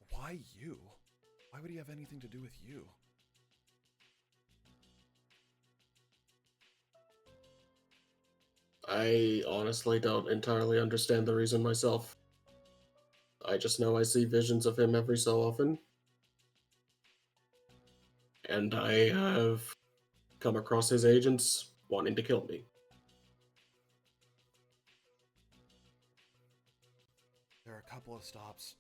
Speaker 1: Why you? Why would he have anything to do with you?
Speaker 5: I honestly don't entirely understand the reason myself. I just know I see visions of him every so often. And I have come across his agents wanting to kill me.
Speaker 1: There are a couple of stops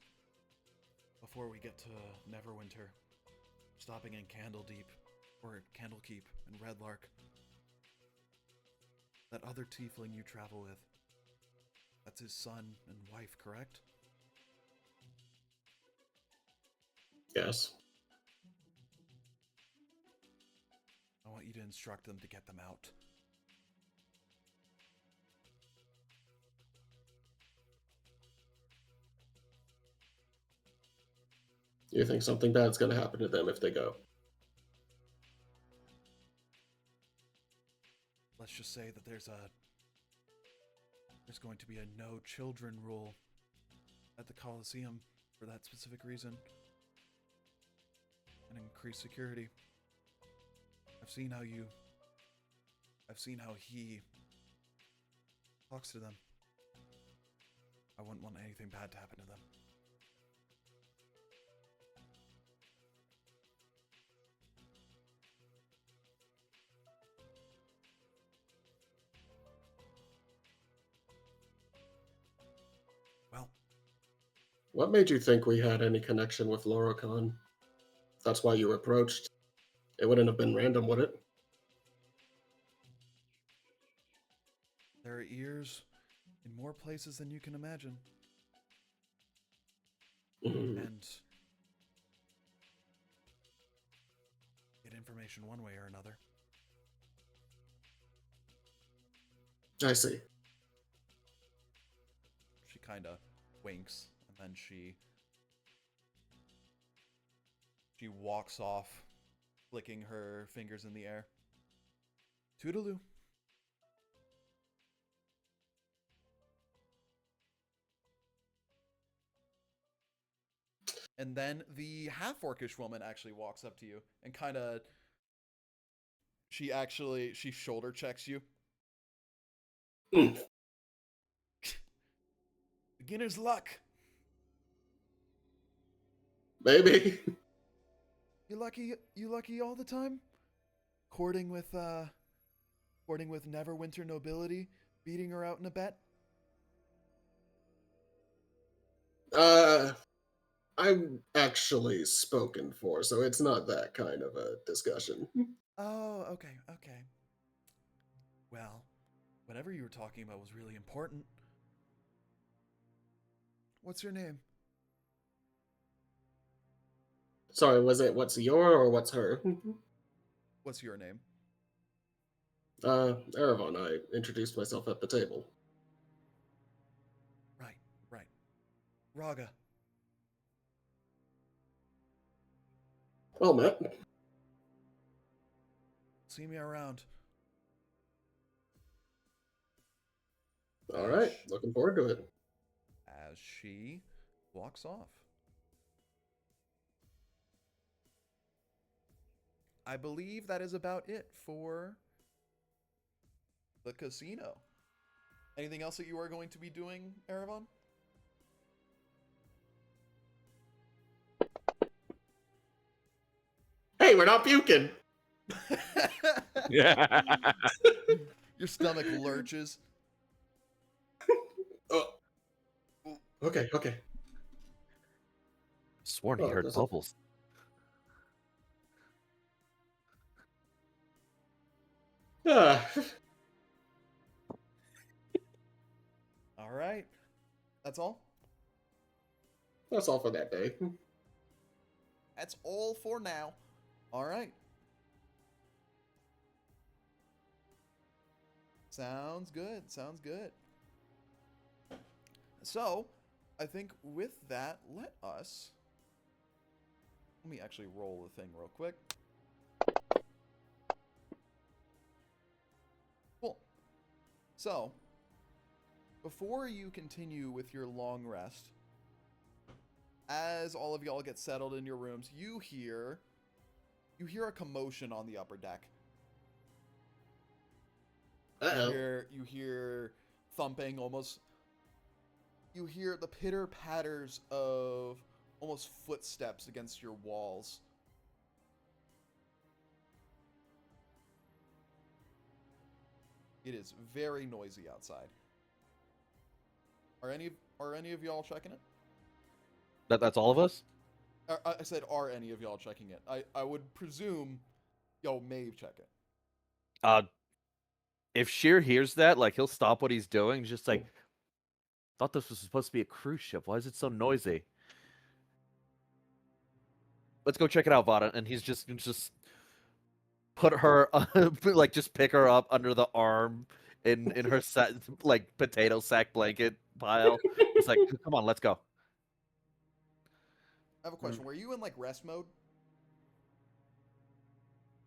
Speaker 1: before we get to Neverwinter. Stopping in Candledeep, or Candlekeep, and Redlark. That other tiefling you travel with, that's his son and wife, correct?
Speaker 5: Yes.
Speaker 1: I want you to instruct them to get them out.
Speaker 5: You think something bad's gonna happen to them if they go?
Speaker 1: Let's just say that there's going to be a no children rule at the Coliseum for that specific reason. And increased security. I've seen how he talks to them. I wouldn't want anything bad to happen to them.
Speaker 5: What made you think we had any connection with Loricon? That's why you approached. It wouldn't have been random, would it?
Speaker 1: There are ears in more places than you can imagine. And get information one way or another.
Speaker 5: I see.
Speaker 1: She kind of winks, and then she walks off, flicking her fingers in the air. Toodaloo. And then the half-orcish woman actually walks up to you and kind of... She shoulder checks you. Beginner's luck.
Speaker 5: Maybe.
Speaker 1: You lucky all the time? Courting with Neverwinter nobility, beating her out in a bet?
Speaker 5: I'm actually spoken for, so it's not that kind of a discussion.
Speaker 1: Oh, okay. Well, whatever you were talking about was really important. What's your name?
Speaker 5: Sorry, was it what's your or what's her?
Speaker 1: What's your name?
Speaker 5: Eravon, I introduced myself at the table.
Speaker 1: Right. Raga.
Speaker 5: Well met.
Speaker 1: See me around.
Speaker 5: Alright, looking forward to it.
Speaker 1: As she walks off. I believe that is about it for the casino. Anything else that you are going to be doing, Eravon?
Speaker 5: Hey, we're not puking!
Speaker 4: Yeah.
Speaker 1: Your stomach lurches.
Speaker 5: Oh. Okay.
Speaker 4: Sworn he heard
Speaker 5: there's
Speaker 4: bubbles.
Speaker 5: Ah.
Speaker 1: All right. That's all?
Speaker 5: That's all for that day.
Speaker 1: That's all for now. All right. Sounds good. So, I think with that, let me actually roll the thing real quick. Cool. So, before you continue with your long rest, as all of y'all get settled in your rooms, you hear a commotion on the upper deck.
Speaker 5: Uh-oh.
Speaker 1: You hear thumping almost. You hear the pitter patters of almost footsteps against your walls. It is very noisy outside. Are any of y'all checking it?
Speaker 4: That's all of us?
Speaker 1: I said, are any of y'all checking it? I would presume y'all may check it.
Speaker 4: If Sheer hears that, like, he'll stop what he's doing, just like, thought this was supposed to be a cruise ship. Why is it so noisy? Let's go check it out, Vada. And he's just put her, like, just pick her up under the arm in her like potato sack blanket pile. It's like, come on, let's go.
Speaker 1: I have a question. Were you in like rest mode?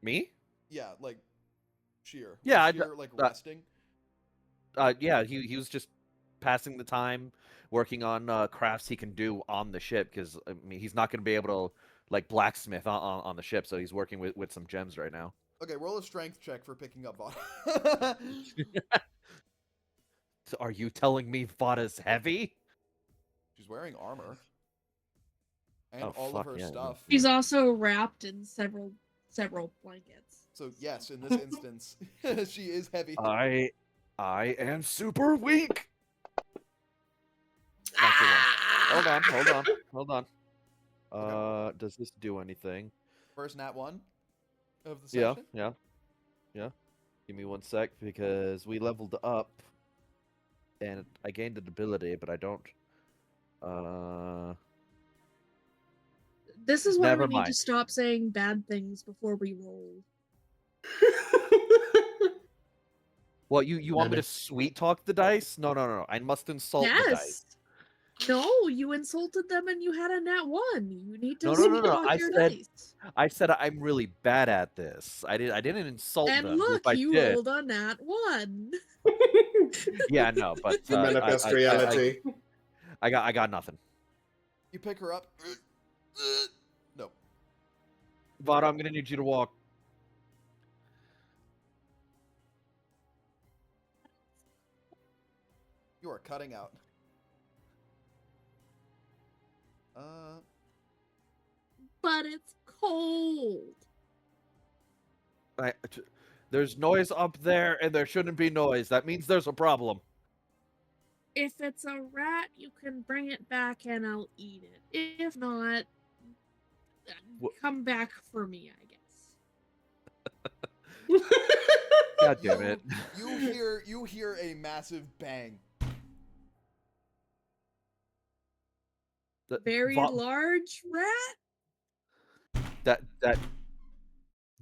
Speaker 4: Me?
Speaker 1: Yeah, like Sheer.
Speaker 4: Yeah,
Speaker 1: Was Sheer like resting.
Speaker 4: Yeah, he was just passing the time, working on crafts he can do on the ship, because I mean he's not going to be able to like blacksmith on the ship, so he's working with some gems right now.
Speaker 1: Okay, roll a strength check for picking up Vada.
Speaker 4: So are you telling me Vada's heavy?
Speaker 1: She's wearing armor. And
Speaker 4: Oh,
Speaker 1: all of
Speaker 4: fuck,
Speaker 1: her
Speaker 4: yeah,
Speaker 1: stuff.
Speaker 6: She's also wrapped in several blankets.
Speaker 1: So yes, in this instance, she is heavy.
Speaker 4: I am super weak. hold on. Does this do anything?
Speaker 1: First nat 1 of the
Speaker 4: Yeah,
Speaker 1: session.
Speaker 4: yeah. Give me 1 sec because we leveled up, and I gained an ability, but I don't.
Speaker 6: This is why
Speaker 4: Never
Speaker 6: we need to
Speaker 4: mind.
Speaker 6: stop saying bad things before we roll.
Speaker 4: Well, you want me to
Speaker 5: Maybe.
Speaker 4: sweet talk the dice? No. I must insult the dice.
Speaker 6: Yes. No, you insulted them and you had a nat 1. You need to
Speaker 4: No.
Speaker 6: sweet talk
Speaker 4: I
Speaker 6: your
Speaker 4: said
Speaker 6: dice.
Speaker 4: I'm really bad at this. I didn't insult
Speaker 6: And
Speaker 4: them.
Speaker 6: look,
Speaker 4: If I
Speaker 6: you
Speaker 4: did,
Speaker 6: rolled a nat 1.
Speaker 4: yeah, no, but
Speaker 5: You manifest reality.
Speaker 4: I got nothing.
Speaker 1: You pick her up. No.
Speaker 4: Vod, I'm gonna need you to walk.
Speaker 1: You are cutting out.
Speaker 6: But it's cold.
Speaker 4: There's noise up there, and there shouldn't be noise. That means there's a problem.
Speaker 6: If it's a rat, you can bring it back and I'll eat it. If not, come back for me, I guess.
Speaker 4: God damn it!
Speaker 1: You hear a massive bang.
Speaker 6: Very large rat?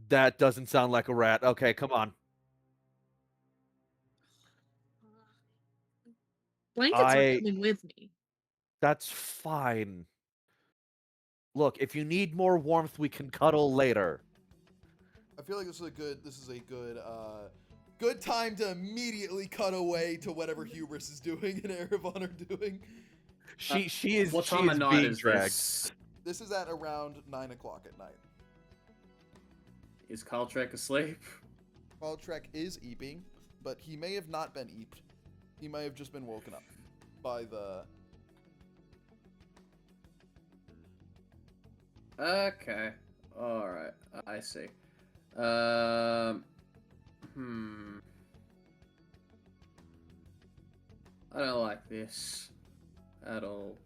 Speaker 4: That doesn't sound like a rat. Okay, come on.
Speaker 6: Blankets are coming with me.
Speaker 4: That's fine. Look, if you need more warmth, we can cuddle later.
Speaker 1: I feel like this is a good time to immediately cut away to whatever Hubris is doing and Erebon are doing.
Speaker 4: She is
Speaker 2: What time of night
Speaker 4: being
Speaker 2: is
Speaker 4: dragged.
Speaker 2: this?
Speaker 1: This is at around 9 o'clock at night.
Speaker 2: Is Carltrek asleep?
Speaker 1: Trek is eeping, but he may have not been eeped. He may have just been woken up by the...
Speaker 2: Okay. Alright. I see. I don't like this at all.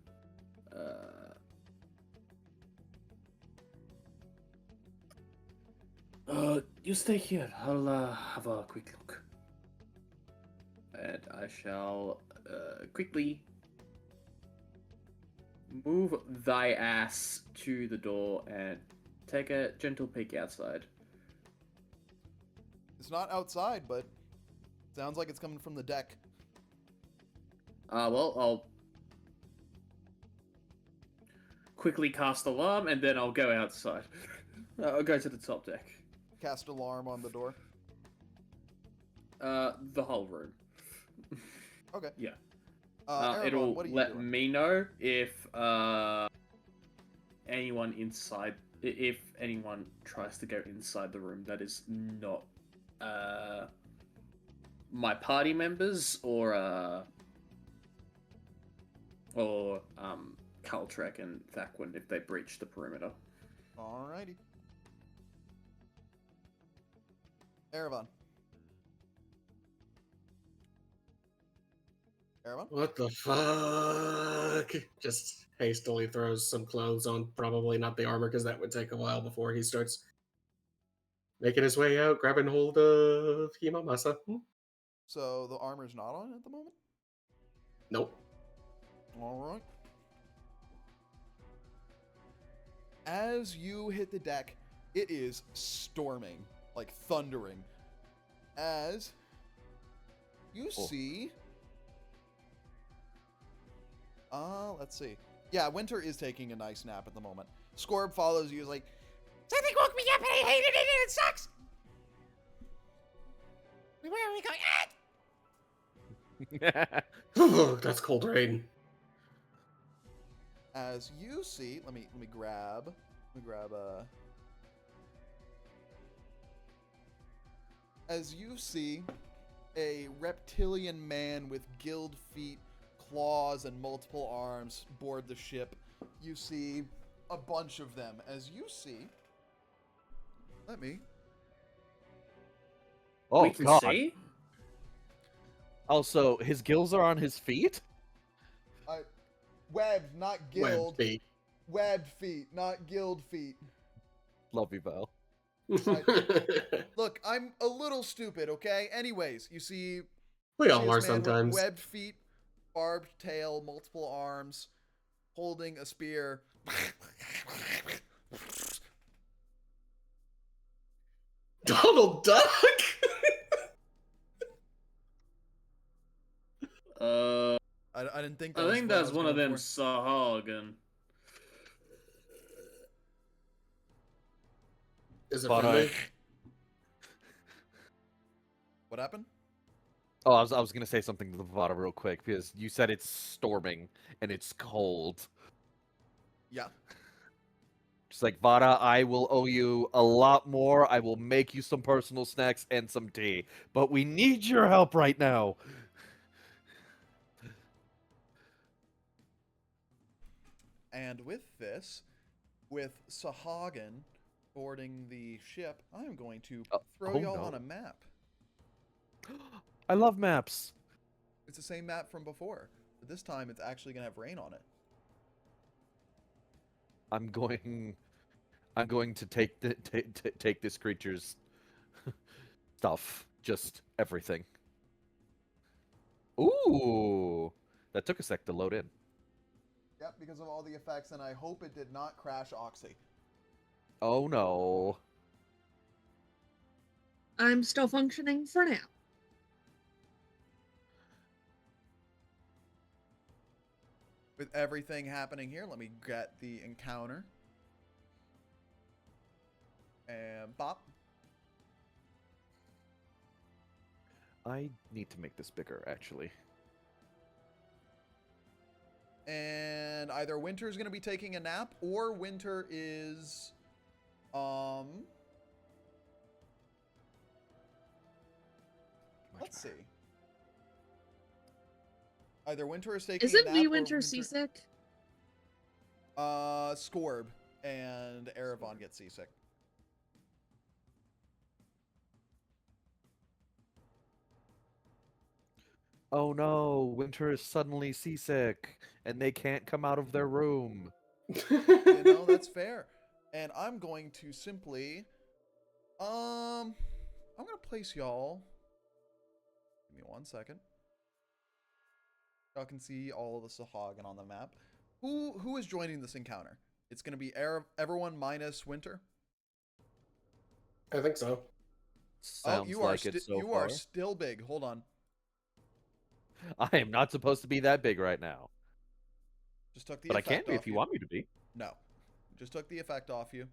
Speaker 2: You stay here. I'll have a quick look. And I shall quickly move thy ass to the door and take a gentle peek outside.
Speaker 1: It's not outside, but sounds like it's coming from the deck.
Speaker 2: Well, I'll quickly cast alarm and then I'll go outside. I'll go to the top deck.
Speaker 1: Cast alarm on the door.
Speaker 2: The whole room.
Speaker 1: Okay.
Speaker 2: Yeah.
Speaker 1: Erebon,
Speaker 2: It'll
Speaker 1: what are you
Speaker 2: let
Speaker 1: doing?
Speaker 2: me know if anyone inside, if anyone tries to go inside the room that is not my party members or Caltrek and Thaquin if they breach the perimeter.
Speaker 1: Alrighty. Erebon. Erebon?
Speaker 5: What the fuck? Just hastily throws some clothes on, probably not the armor, because that would take a while before he starts making his way out, grabbing hold of Himamasa.
Speaker 1: So the armor's not on at the moment?
Speaker 5: Nope.
Speaker 1: Alright. As you hit the deck, it is storming, like thundering. As you see... let's see. Yeah, Winter is taking a nice nap at the moment. Scorb follows you, like, something woke me up and I hated it and it sucks! Where are we going?
Speaker 5: That's cold rain.
Speaker 1: As you see, let me grab a... As you see a reptilian man with gilled feet, claws, and multiple arms board the ship. You see a bunch of them. As you see... Let me...
Speaker 4: Oh,
Speaker 2: we can
Speaker 4: God.
Speaker 2: see?
Speaker 4: Also, his gills are on his feet?
Speaker 1: Webbed, not
Speaker 5: Web
Speaker 1: guild.
Speaker 5: feet.
Speaker 1: Webbed feet, not guild feet.
Speaker 4: Love you, Val.
Speaker 1: Look, I'm a little stupid, okay? Anyways, you see
Speaker 5: We all
Speaker 1: Shears
Speaker 5: are
Speaker 1: man
Speaker 5: sometimes.
Speaker 1: with webbed feet, barbed tail, multiple arms, holding a spear.
Speaker 5: Donald Duck?
Speaker 2: Uh,
Speaker 1: I didn't think that
Speaker 2: I
Speaker 1: was
Speaker 2: think
Speaker 1: what I
Speaker 2: that's
Speaker 1: was
Speaker 2: one of
Speaker 1: going
Speaker 2: them
Speaker 1: for.
Speaker 2: Sahagin.
Speaker 5: Is it
Speaker 4: But,
Speaker 5: friendly?
Speaker 1: What happened?
Speaker 4: Oh, I was gonna say something to the Vada real quick because you said it's storming and it's cold.
Speaker 1: Yeah.
Speaker 4: Just like Vada, I will owe you a lot more. I will make you some personal snacks and some tea, but we need your help right now.
Speaker 1: And with this, with Sahagin boarding the ship, I'm going to throw
Speaker 4: oh
Speaker 1: y'all
Speaker 4: no.
Speaker 1: on a map.
Speaker 4: I love maps.
Speaker 1: It's the same map from before, but this time it's actually gonna have rain on it.
Speaker 4: I'm going to take take this creature's stuff, just everything. Ooh, that took a sec to load in.
Speaker 1: Yep, because of all the effects, and I hope it did not crash Oxy.
Speaker 4: Oh no.
Speaker 6: I'm still functioning for now.
Speaker 1: With everything happening here, let me get the encounter. And bop.
Speaker 4: I need to make this bigger, actually.
Speaker 1: And either Winter is going to be taking a nap, or Winter is, let's see. Either Winter is taking a
Speaker 6: Isn't
Speaker 1: nap,
Speaker 6: Wee
Speaker 1: or
Speaker 6: Winter seasick?
Speaker 1: Scorb and Erebon get seasick.
Speaker 4: Oh no, Winter is suddenly seasick, and they can't come out of their room.
Speaker 1: You know, that's fair. And I'm going to simply, I'm going to place y'all. Give me 1 second. Y'all can see all of the Sahagin on the map. Who is joining this encounter? It's going to be everyone minus Winter.
Speaker 5: I think so.
Speaker 4: Sounds
Speaker 1: you are
Speaker 4: like it so
Speaker 1: you
Speaker 4: far.
Speaker 1: are still big. Hold on.
Speaker 4: I am not supposed to be that big right now.
Speaker 1: Just took the
Speaker 4: But I
Speaker 1: effect
Speaker 4: can be
Speaker 1: off
Speaker 4: if you want me to be.
Speaker 1: No. Just took the effect off you.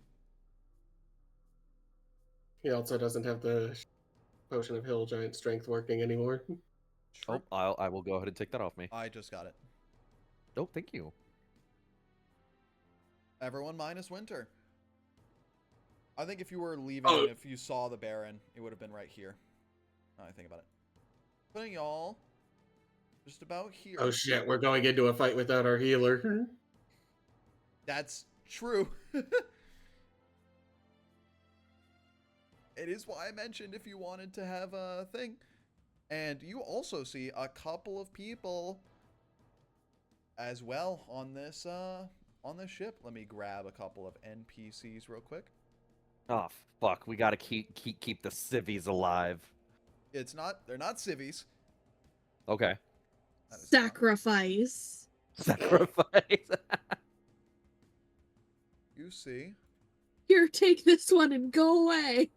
Speaker 5: He also doesn't have the potion of hill giant strength working anymore.
Speaker 4: Oh, I will go ahead and take that off me.
Speaker 1: I just got it.
Speaker 4: Oh, thank you.
Speaker 1: Everyone minus Winter. I think if you were leaving,
Speaker 5: Oh.
Speaker 1: if you saw the Baron, it would have been right here. Now I think about it. Putting y'all just about here.
Speaker 5: Oh shit, we're going into a fight without our healer.
Speaker 1: That's true. It is why I mentioned if you wanted to have a thing. And you also see a couple of people as well on this ship. Let me grab a couple of NPCs real quick.
Speaker 4: Oh fuck, we gotta keep the civvies alive.
Speaker 1: They're not civvies.
Speaker 4: Okay.
Speaker 1: That is
Speaker 6: Sacrifice.
Speaker 4: Sacrifice.
Speaker 1: You see.
Speaker 6: Here, take this one and go away.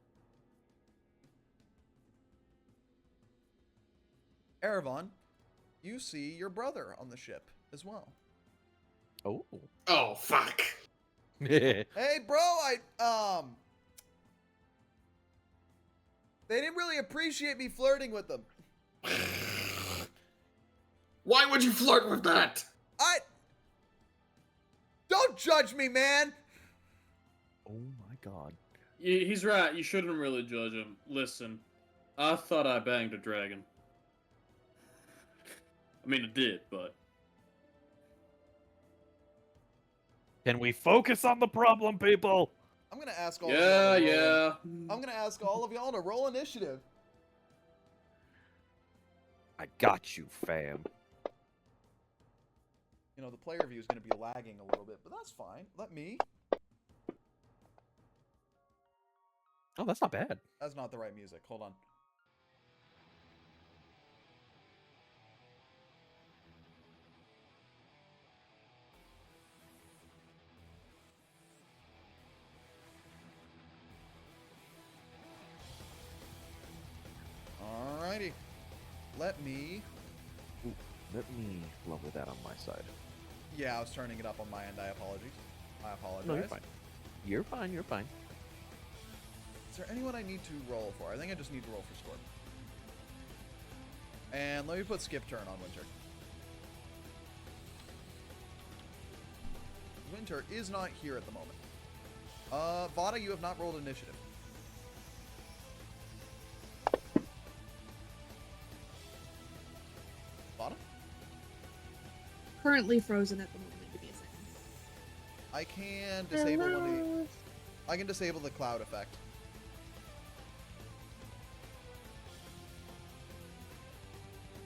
Speaker 1: Erebon, you see your brother on the ship as well.
Speaker 4: Oh.
Speaker 5: Oh fuck.
Speaker 1: Hey, bro, they didn't really appreciate me flirting with them.
Speaker 5: Why would you flirt with that?
Speaker 1: Don't judge me, man.
Speaker 4: Oh my god.
Speaker 2: He's right. You shouldn't really judge him. Listen, I thought I banged a dragon. I mean, it did, but...
Speaker 4: Can we focus on the problem, people?
Speaker 1: I'm gonna ask all of y'all to roll.
Speaker 2: Yeah.
Speaker 1: I'm gonna ask all of y'all to roll initiative.
Speaker 4: I got you, fam.
Speaker 1: You the player view is going to be lagging a little bit, but that's fine. Let me.
Speaker 4: Oh, that's not bad.
Speaker 1: That's not the right music. Hold on. Alrighty. Let me...
Speaker 4: Ooh, let me lower that on my side.
Speaker 1: Yeah, I was turning it up on my end. I apologize.
Speaker 4: No, you're fine. You're fine, you're fine.
Speaker 1: Is there anyone I need to roll for? I think I just need to roll for score. And let me put skip turn on Winter. Winter is not here at the moment. Vada, you have not rolled initiative. Vada?
Speaker 6: Currently frozen at the moment. Give me a second.
Speaker 1: I can disable one of the... I can disable the cloud effect.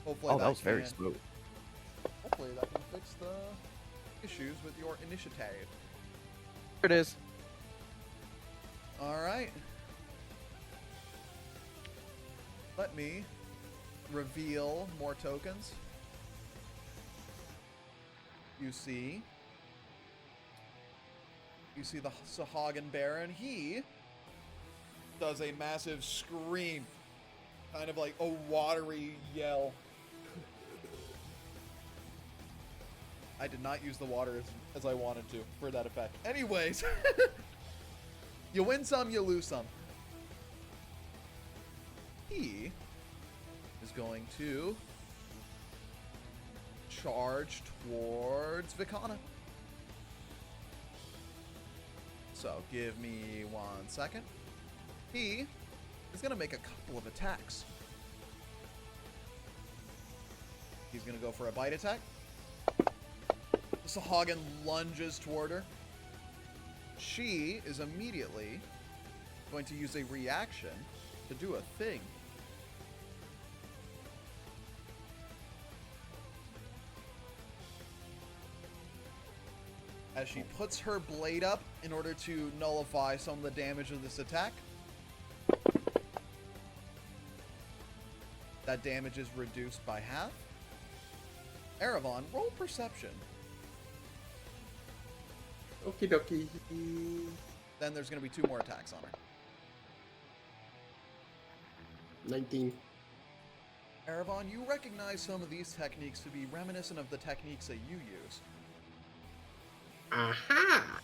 Speaker 1: Hopefully
Speaker 4: Oh, that was very smooth.
Speaker 1: Hopefully that can fix the issues with your initiative.
Speaker 4: There it is.
Speaker 1: Alright. Let me reveal more tokens. You see the Sahagin Baron. He does a massive scream. Kind of like a watery yell. I did not use the water as I wanted to for that effect. Anyways, you win some, you lose some. He is going to charge towards Vikana. So give me 1 second. He is going to make a couple of attacks. He's going to go for a bite attack. Sahagin lunges toward her. She is immediately going to use a reaction to do a thing. As she puts her blade up in order to nullify some of the damage of this attack. That damage is reduced by half. Eravon, roll perception.
Speaker 5: Okie dokie.
Speaker 1: Then there's going to be 2 more attacks on her.
Speaker 5: 19.
Speaker 1: Eravon, you recognize some of these techniques to be reminiscent of the techniques that you use.
Speaker 5: Aha!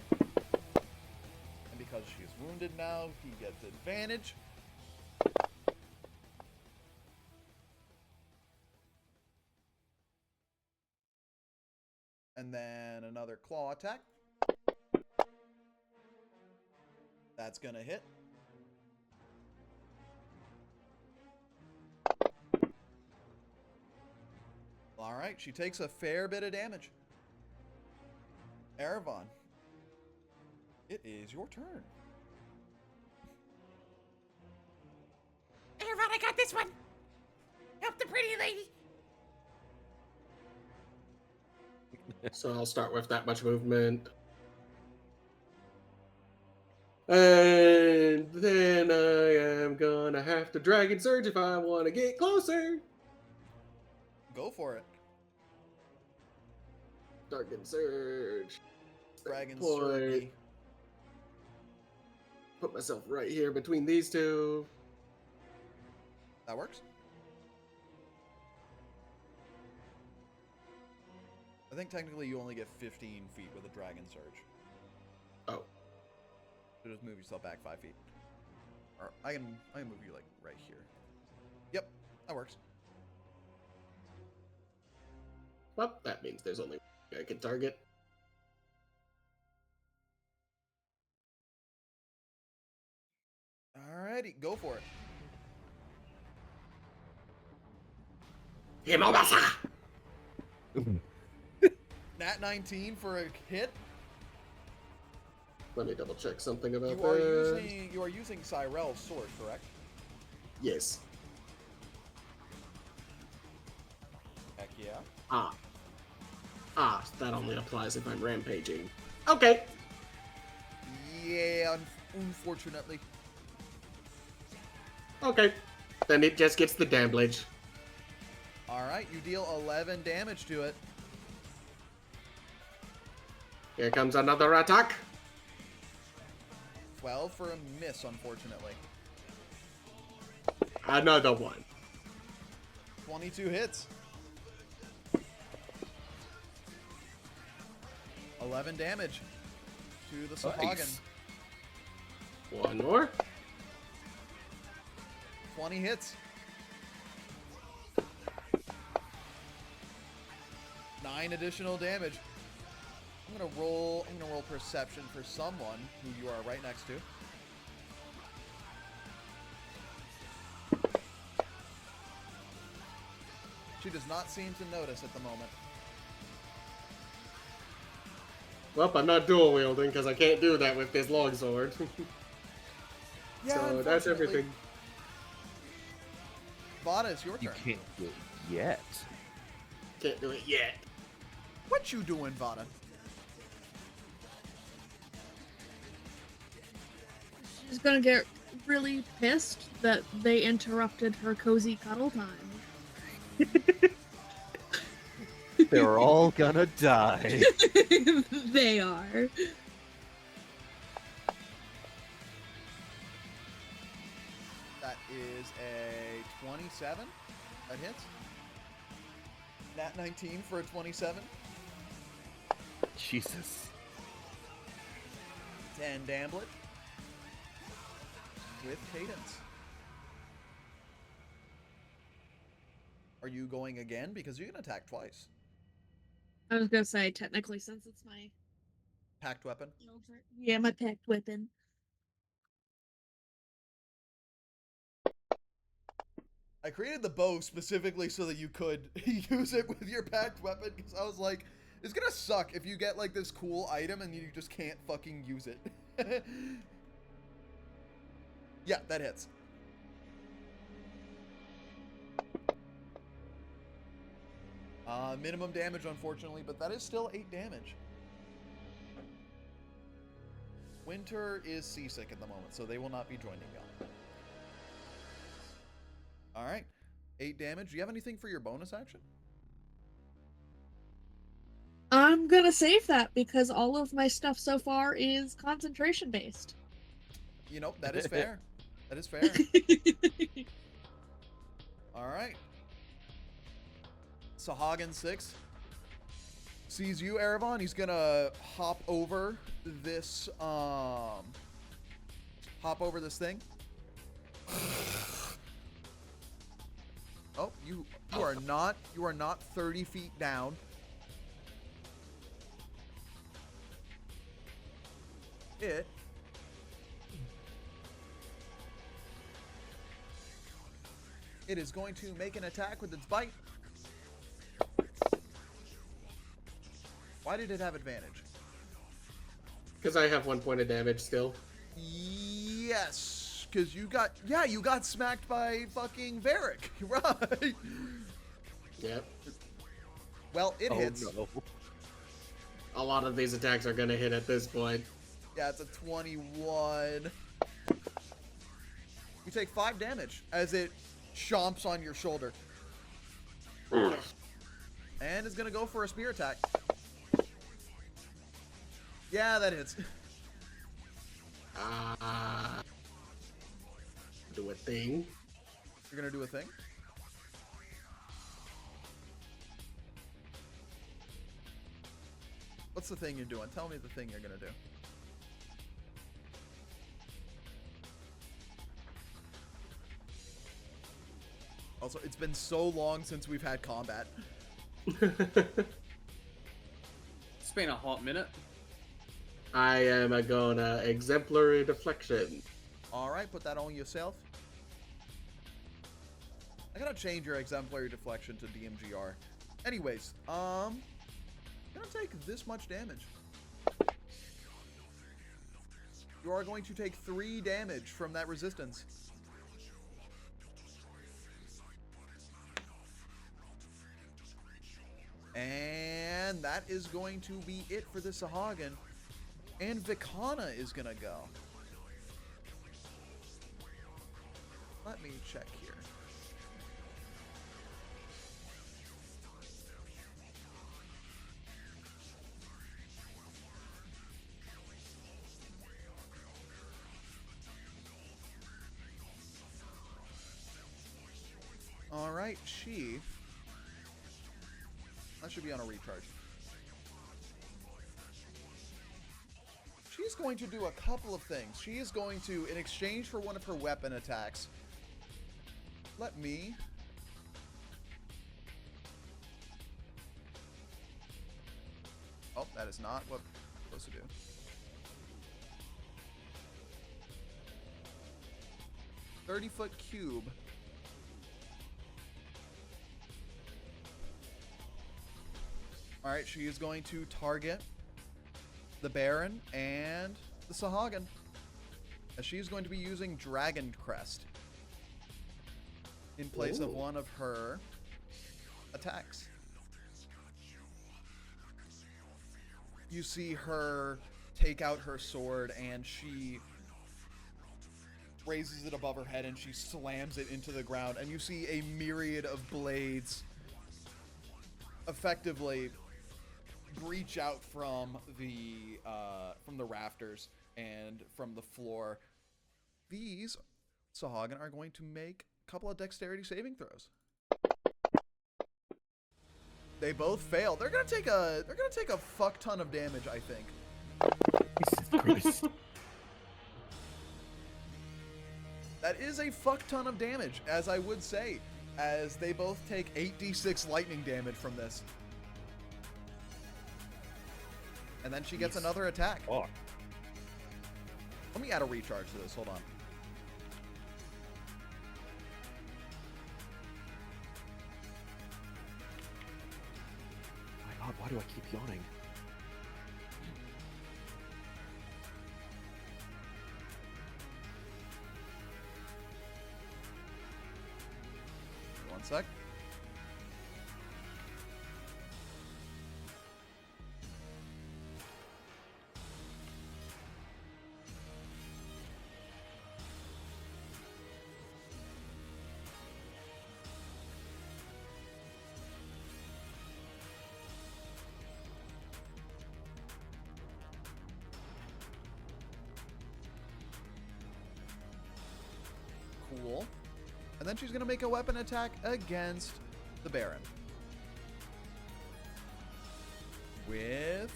Speaker 1: And because she is wounded now, he gets advantage. And then another claw attack. That's gonna hit. Alright, she takes a fair bit of damage. Eravon, it is your turn.
Speaker 8: Eravon, I got this one! Help the pretty lady!
Speaker 5: So I'll start with that much movement. And then I am gonna have to Dragon Surge if I want to get closer.
Speaker 1: Go for it.
Speaker 5: Dragon Surge.
Speaker 1: Dragon
Speaker 5: Point.
Speaker 1: Surge.
Speaker 5: Put myself right here between these two.
Speaker 1: That works. I think technically you only get 15 feet with a Dragon Surge.
Speaker 5: Oh.
Speaker 1: So just move yourself back 5 feet. Or I can move you like right here. Yep, that works.
Speaker 5: Well, that means there's only one I can target.
Speaker 1: Alrighty, go for it.
Speaker 5: Himobasa!
Speaker 1: Nat 19 for a hit.
Speaker 5: Let me double check something about
Speaker 1: You are using Cyrell's sword, correct?
Speaker 5: Yes.
Speaker 1: Heck yeah.
Speaker 5: Ah, Ah, that only applies if I'm rampaging. Okay.
Speaker 1: Yeah, unfortunately.
Speaker 5: Okay. Then it just gets the damage.
Speaker 1: Alright, you deal 11 damage to it.
Speaker 5: Here comes another attack.
Speaker 1: 12 for a miss, unfortunately.
Speaker 5: Another one.
Speaker 1: 22 hits. 11 damage to the Sahagin.
Speaker 4: Nice.
Speaker 5: One more.
Speaker 1: 20 hits. 9 additional damage. I'm gonna roll perception for someone who you are right next to. She does not seem to notice at the moment.
Speaker 5: Well, I'm not dual wielding because I can't do that with this longsword.
Speaker 1: Yeah,
Speaker 5: so that's
Speaker 1: unfortunately.
Speaker 5: everything.
Speaker 1: Vada, it's your
Speaker 4: You
Speaker 1: turn.
Speaker 4: can't do it yet.
Speaker 5: Can't do it yet.
Speaker 1: What you doing, Vada?
Speaker 6: She's gonna get really pissed that they interrupted her cozy cuddle time.
Speaker 4: They're all gonna die.
Speaker 6: They are.
Speaker 1: That is a 27. That hits. Nat 19 for a 27.
Speaker 4: Jesus.
Speaker 1: 10 damage. With cadence. Are you going again? Because you can attack twice.
Speaker 6: I was gonna say, technically, since it's my
Speaker 1: Packed weapon.
Speaker 6: yeah, my packed weapon.
Speaker 1: I created the bow specifically so that you could use it with your packed weapon, because I was like, it's gonna suck if you get like this cool item and you just can't fucking use it. Yeah, that hits. Minimum damage, unfortunately, but that is still 8 damage. Winter is seasick at the moment, so they will not be joining y'all. Alright. 8 damage. Do you have anything for your bonus action?
Speaker 6: I'm gonna save that because all of my stuff so far is concentration based.
Speaker 1: You know, that is fair. That is fair. Alright. Sahagin 6 sees you, Erebon. He's gonna hop over this thing. Oh, you are not 30 feet down. It is going to make an attack with its bite. Why did it have advantage?
Speaker 5: Because I have 1 point of damage still.
Speaker 1: Yes, because you got smacked by fucking Varric, right?
Speaker 5: Yep.
Speaker 1: Well, it hits.
Speaker 4: No.
Speaker 5: A lot of these attacks are gonna hit at this point.
Speaker 1: Yeah, it's a 21. You take 5 damage as it chomps on your shoulder. And is gonna go for a spear attack. Yeah, that hits.
Speaker 5: Do a thing.
Speaker 1: You're gonna do a thing? What's the thing you're doing? Tell me the thing you're gonna do. Also, it's been so long since we've had combat.
Speaker 7: It's been a hot minute.
Speaker 5: I am gonna exemplary deflection.
Speaker 1: Alright, put that on yourself. I gotta change your exemplary deflection to DMGR. Anyways, gonna take this much damage. You are going to take 3 damage from that resistance. And that is going to be it for the Sahagin. And Vikana is gonna go. Let me check here. Alright, that should be on a recharge. She's going to do a couple of things. She is going to, in exchange for one of her weapon attacks, let me... Oh, that is not what I'm supposed to do. "30-foot cube." Alright, she is going to target the Baron and the Sahagin, as she's going to be using Dragon Crest in place of one of her attacks. You see her take out her sword, and she raises it above her head and she slams it into the ground, and you see a myriad of blades effectively breach out from the rafters and from the floor. These Sahagin are going to make a couple of dexterity saving throws. They both fail. They're gonna take a fuck ton of damage, I think. That is a fuck ton of damage, as I would say, as they both take 8d6 lightning damage from this. And then she gets another attack.
Speaker 4: Oh.
Speaker 1: Let me add a recharge to this. Hold on.
Speaker 4: My God, why do I keep yawning?
Speaker 1: One sec. Cool. And then she's going to make a weapon attack against the Baron. With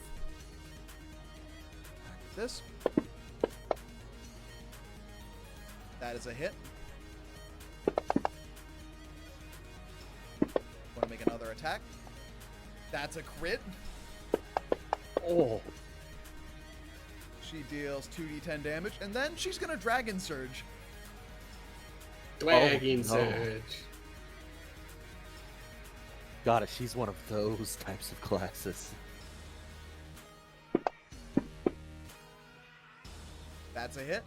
Speaker 1: this. That is a hit. Want to make another attack. That's a crit.
Speaker 4: Oh.
Speaker 1: She deals 2d10 damage, and then she's going to Dragon Surge.
Speaker 5: Dragon
Speaker 4: no.
Speaker 5: Surge.
Speaker 4: Got it. She's one of those types of classes.
Speaker 1: That's a hit.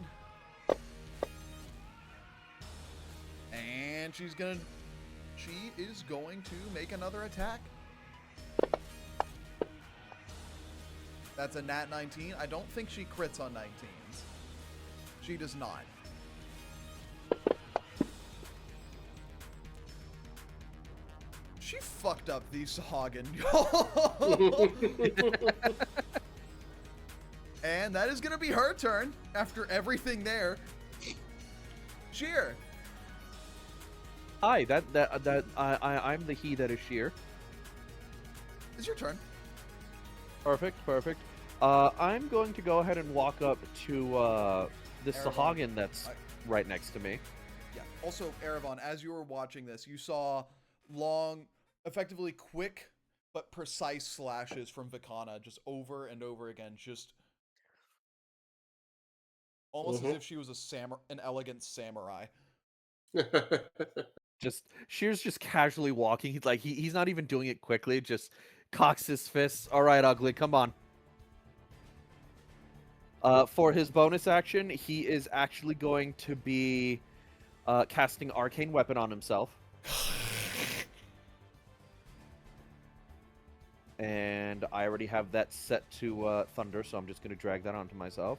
Speaker 1: And she is going to make another attack. That's a nat 19. I don't think she crits on 19s. She does not. She fucked up the Sahagin. And that is going to be her turn after everything there. Sheer.
Speaker 4: Hi, I'm the he that is Sheer.
Speaker 1: It's your turn.
Speaker 4: Perfect. I'm going to go ahead and walk up to this
Speaker 1: Erebon.
Speaker 4: Sahagin that's right next to me.
Speaker 1: Yeah. Also, Erebon, as you were watching this, you saw long, effectively quick, but precise slashes from Vikana just over and over again. Just almost as if she was an elegant samurai.
Speaker 4: Sheer's just casually walking. He's like, he's not even doing it quickly. Just cocks his fists. All right, ugly, come on. For his bonus action, he is actually going to be casting Arcane Weapon on himself. And I already have that set to Thunder, so I'm just going to drag that onto myself.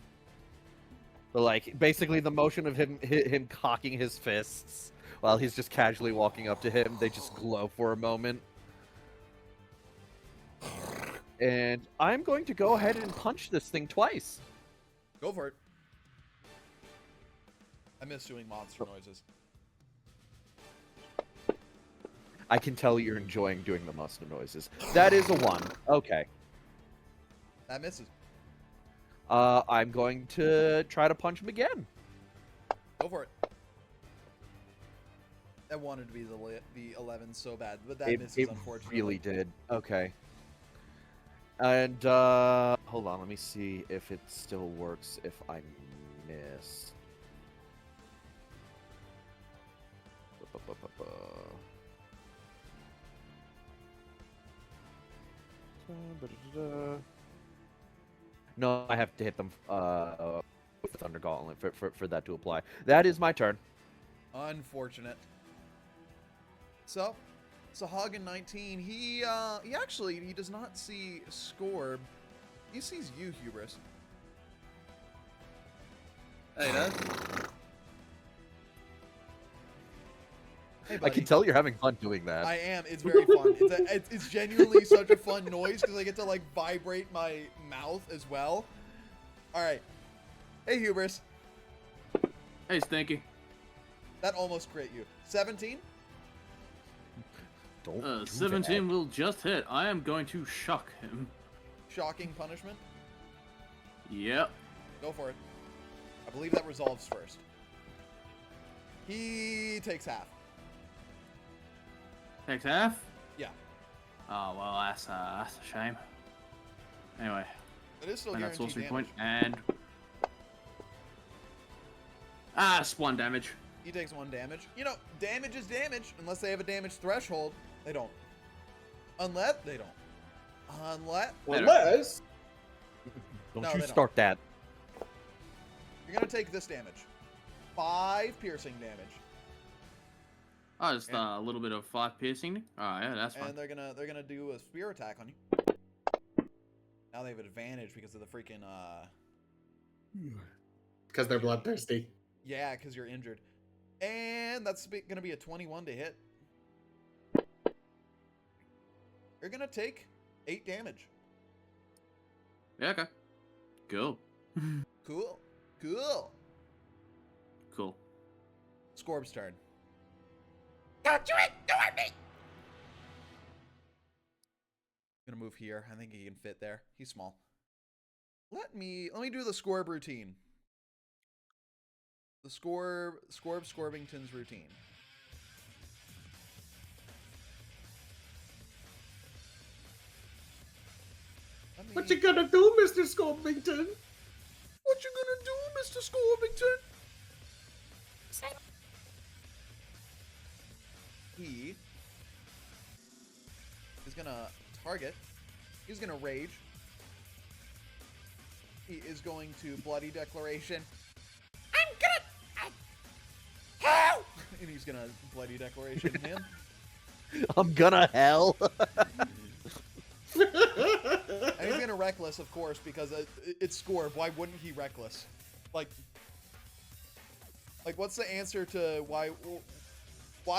Speaker 4: But, like, basically the motion of him cocking his fists while he's just casually walking up to him, they just glow for a moment. And I'm going to go ahead and punch this thing twice.
Speaker 1: Go for it. I miss doing monster noises.
Speaker 4: I can tell you're enjoying doing the monster noises. That is a 1. Okay.
Speaker 1: That misses.
Speaker 4: I'm going to try to punch him again.
Speaker 1: Go for it. I wanted to be the 11 so bad, but that misses,
Speaker 4: It
Speaker 1: unfortunately.
Speaker 4: really did. Okay. And, hold on, let me see if it still works if I miss. No, I have to hit them with the Thunder Gauntlet for that to apply. That is my turn.
Speaker 1: Unfortunate. So, Hagen 19, he does not see Scorb. He sees you, Hubris.
Speaker 7: Hey, Dad.
Speaker 1: Hey,
Speaker 4: I
Speaker 1: buddy.
Speaker 4: can tell you're having fun doing that.
Speaker 1: I am. It's very fun. It's genuinely such a fun noise because I get to like vibrate my mouth as well. All right. Hey, Hubris.
Speaker 2: Hey, Stinky.
Speaker 1: That almost crit you. 17.
Speaker 4: Don't do
Speaker 2: 17 will just hit. I am going to shock him.
Speaker 1: Shocking punishment.
Speaker 2: Yep.
Speaker 1: Go for it. I believe that resolves first. He takes half.
Speaker 2: Takes half?
Speaker 1: Yeah.
Speaker 2: Oh, well, that's a shame. Anyway,
Speaker 1: It is still
Speaker 2: and that's
Speaker 1: guaranteed
Speaker 2: also
Speaker 1: damage.
Speaker 2: point, and... Ah, it's 1 damage.
Speaker 1: He takes 1 damage. You know, damage is damage unless they have a damage threshold. They don't. Unless they don't.
Speaker 5: Unless
Speaker 4: Don't
Speaker 1: No,
Speaker 4: you
Speaker 1: they don't.
Speaker 4: start that.
Speaker 1: You're gonna take this damage. 5 piercing damage.
Speaker 2: Oh, just a little bit of 5 piercing. Oh, yeah, that's fine.
Speaker 1: And they're gonna do a spear attack on you. Now they have advantage because of the freaking
Speaker 5: because they're bloodthirsty.
Speaker 1: yeah, because you're injured. And that's gonna be a 21 to hit. You're gonna take 8 damage.
Speaker 2: Yeah, okay. Cool.
Speaker 1: Cool.
Speaker 2: Cool.
Speaker 1: Scorb's turn.
Speaker 8: Don't do it! Don't hurt me!
Speaker 1: Gonna move here. I think he can fit there. He's small. Let me do the Scorb routine. The Scorbington's routine.
Speaker 5: What you gonna do, Mr. Scorpington?
Speaker 1: What you gonna do, Mr. Scorbington? He is gonna target. He's gonna rage. He is going to bloody declaration.
Speaker 8: I'm gonna... How?
Speaker 1: And he's gonna bloody declaration him.
Speaker 4: I'm gonna hell.
Speaker 1: And he's gonna reckless, of course, because it's Scorb. Why wouldn't he reckless? Like, what's the answer to why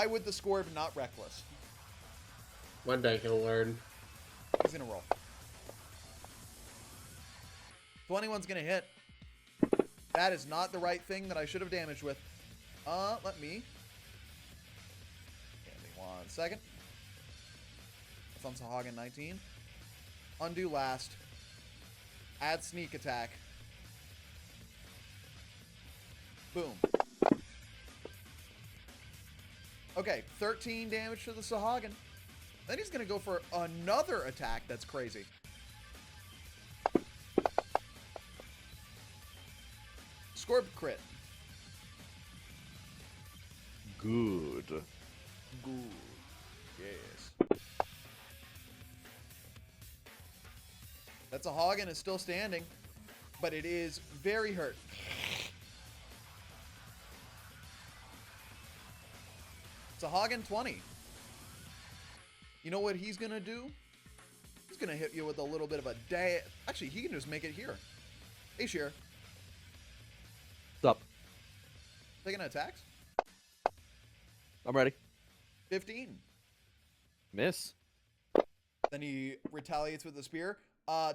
Speaker 1: would the Scorb not reckless?
Speaker 5: One day he'll learn.
Speaker 1: He's gonna roll. 21's gonna hit. That is not the right thing that I should have damaged with. Let me. Give me 1 second. That's on Sahagin 19. Undo last. Add sneak attack. Boom. Okay, 13 damage to the Sahagin. Then he's gonna go for another attack that's crazy. Scorb crit.
Speaker 4: Good.
Speaker 1: Good. Yes. That's a Hagen is still standing, but it is very hurt. It's a Hagen 20. You know what he's gonna do? He's He's gonna hit you with a little bit of a day. Actually, he can just make it here. Hey, Sheer.
Speaker 4: What's up?
Speaker 1: Taking attacks.
Speaker 4: I'm ready.
Speaker 1: 15.
Speaker 4: Miss.
Speaker 1: Then he retaliates with the spear.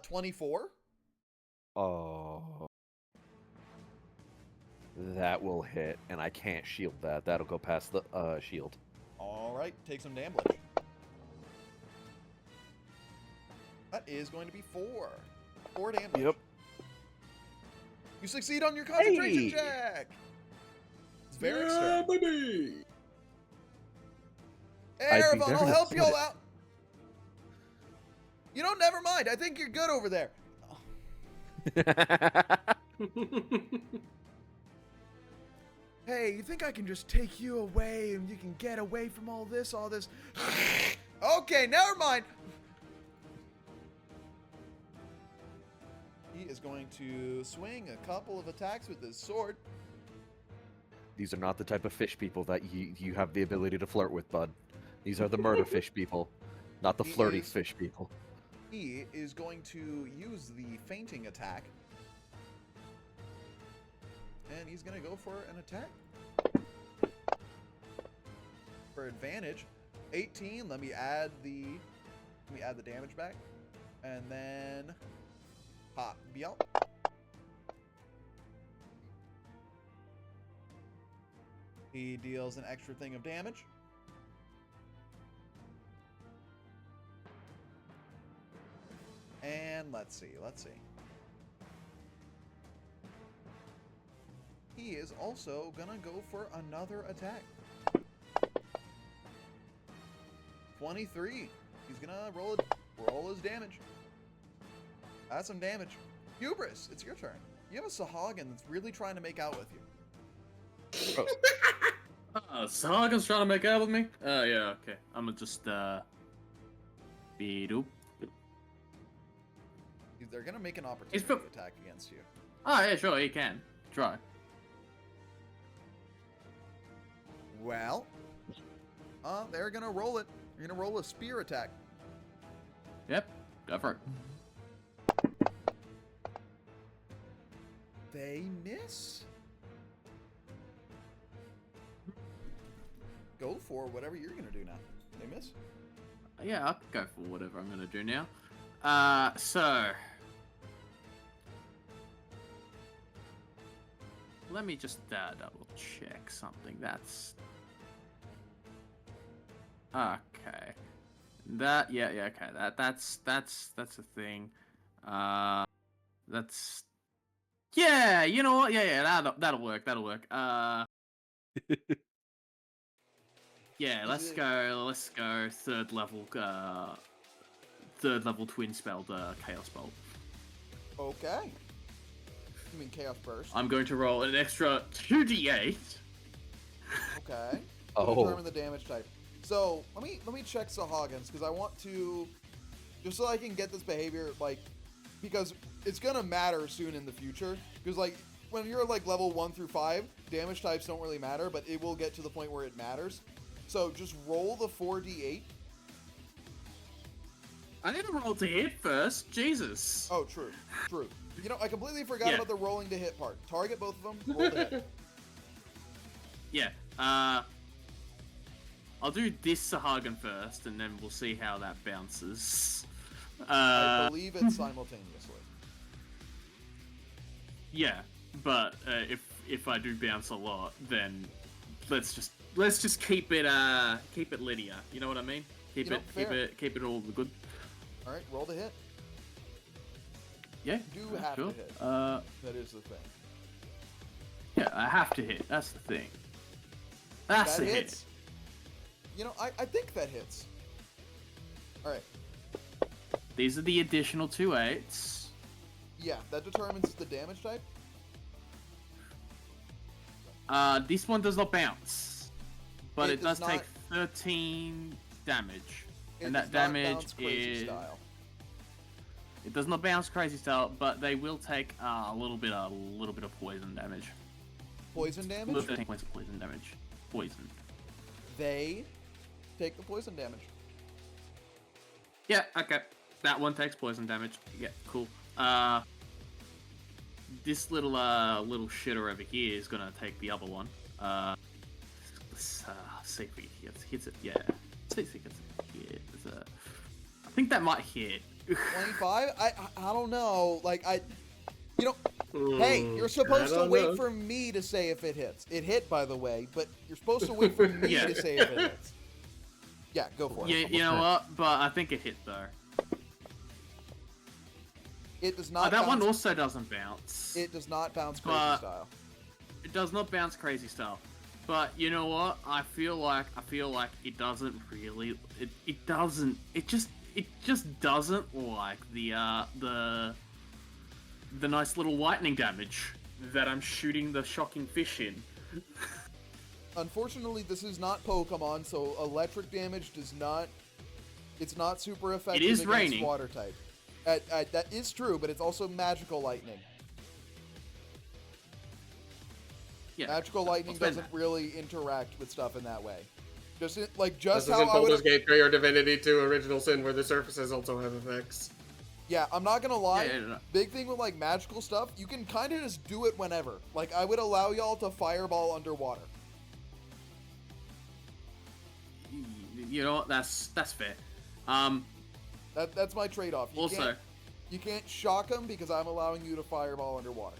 Speaker 1: 24.
Speaker 4: Oh. That will hit, and I can't shield that. That'll go past the shield.
Speaker 1: All right, take some damage. That is going to be 4. 4 damage.
Speaker 4: Yep.
Speaker 1: You succeed on your concentration
Speaker 4: Hey!
Speaker 1: check. It's very
Speaker 5: Yeah,
Speaker 1: extreme.
Speaker 5: baby.
Speaker 1: Hey,
Speaker 4: I'd be
Speaker 1: Erebon,
Speaker 4: very
Speaker 1: I'll help you all
Speaker 4: upset.
Speaker 1: out. You know, never mind. I think you're good over there. Hey, you think I can just take you away and you can get away from all this? Okay, never mind. He is going to swing a couple of attacks with his sword.
Speaker 4: These are not the type of fish people that you have the ability to flirt with, bud. These are the murder fish people, not the
Speaker 1: He
Speaker 4: flirty
Speaker 1: is-
Speaker 4: fish people.
Speaker 1: He is going to use the fainting attack. And he's going to go for an attack. For advantage. 18. Let me add the damage back. And then pop Biel. He deals an extra thing of damage. And let's see. He is also gonna go for another attack. 23. He's gonna roll his damage. That's some damage. Hubris, it's your turn. You have a Sahagin that's really trying to make out with you.
Speaker 2: Sahagan's trying to make out with me? Yeah, okay. I'm gonna just, beat up.
Speaker 1: They're gonna make an opportunity attack against you.
Speaker 2: Oh, yeah, sure, he can. Try.
Speaker 1: Well, they're gonna roll it. You're gonna roll a spear attack.
Speaker 2: Yep, go for it.
Speaker 1: They miss. Go for whatever you're gonna do now. They miss.
Speaker 2: Yeah, I'll go for whatever I'm gonna do now. So... Let me just double check something. That's... Okay. Okay. That's a thing. That's... Yeah, you know what? Yeah, that'll work. Yeah, let's go third level twin spelled chaos bolt.
Speaker 1: Okay. You mean Chaos Burst?
Speaker 2: I'm going to roll an extra 2d8.
Speaker 1: Okay.
Speaker 4: Oh.
Speaker 1: Determine the damage type. So let me check Sahagins because I want to, just so I can get this behavior because it's gonna matter soon in the future. Because when you're level 1 through 5, damage types don't really matter, but it will get to the point where it matters. So just roll the 4d8.
Speaker 2: I need to roll to hit first. Jesus.
Speaker 1: Oh, true. You know, I completely forgot about the rolling to hit part. Target both of them. Roll to hit.
Speaker 2: Yeah. I'll do this Sahagin first, and then we'll see how that bounces.
Speaker 1: I believe it's simultaneously.
Speaker 2: Yeah, but if I do bounce a lot, then let's just keep it linear. You know what I mean? Keep it all good.
Speaker 1: All right, roll to hit.
Speaker 2: Yeah.
Speaker 1: You do have
Speaker 2: sure.
Speaker 1: to hit.
Speaker 2: That
Speaker 1: is the thing.
Speaker 2: Yeah, I have to hit. That's the thing. That's
Speaker 1: That
Speaker 2: the
Speaker 1: hits.
Speaker 2: hit.
Speaker 1: You know, I think that hits. All right.
Speaker 2: These are the additional 2 8s.
Speaker 1: Yeah, that determines the damage type.
Speaker 2: This one does not bounce, but
Speaker 1: It
Speaker 2: it
Speaker 1: does
Speaker 2: does take
Speaker 1: not-
Speaker 2: 13 damage,
Speaker 1: It
Speaker 2: and
Speaker 1: does
Speaker 2: that
Speaker 1: not
Speaker 2: damage
Speaker 1: bounce crazy
Speaker 2: is.
Speaker 1: style.
Speaker 2: It does not bounce crazy style, but they will take a little bit of poison damage.
Speaker 1: Poison damage.
Speaker 2: 13 points of poison damage. Poison.
Speaker 1: They take the poison damage.
Speaker 2: Yeah. Okay. That one takes poison damage. Yeah, cool. This little shitter over here is gonna take the other one. Let's see if he hits it. Yeah. Let's see if he gets it hit. I think that might hit.
Speaker 1: 25? I don't know. Like, hey, you're supposed to wait for me to say if it hits. It hit, by the way, but you're supposed to wait for me to say if it hits. Yeah, go for it.
Speaker 2: Yeah, you know what? But I think it hit though.
Speaker 1: It does not.
Speaker 2: That one also doesn't bounce.
Speaker 1: It does not bounce crazy style.
Speaker 2: It does not bounce crazy style. But you know what? I feel like it doesn't really. It doesn't. It just doesn't like the nice little lightning damage that I'm shooting the shocking fish in.
Speaker 1: Unfortunately, this is not Pokemon, so electric damage does not. It's not super effective
Speaker 2: is
Speaker 1: against
Speaker 2: raining.
Speaker 1: water type. That is true, but it's also magical lightning.
Speaker 2: Yeah,
Speaker 1: magical lightning doesn't really interact with stuff in that way. Just
Speaker 5: This
Speaker 1: how
Speaker 5: isn't
Speaker 1: I would.
Speaker 5: Baldur's Gate 3 or Divinity 2 Original Sin, where the surfaces also have effects.
Speaker 1: Yeah, I'm not gonna lie.
Speaker 2: No.
Speaker 1: Big thing with like magical stuff, you can kind of just do it whenever. Like I would allow y'all to fireball underwater.
Speaker 2: You know what? That's fair.
Speaker 1: That's my trade-off. You can't shock them because I'm allowing you to fireball underwater.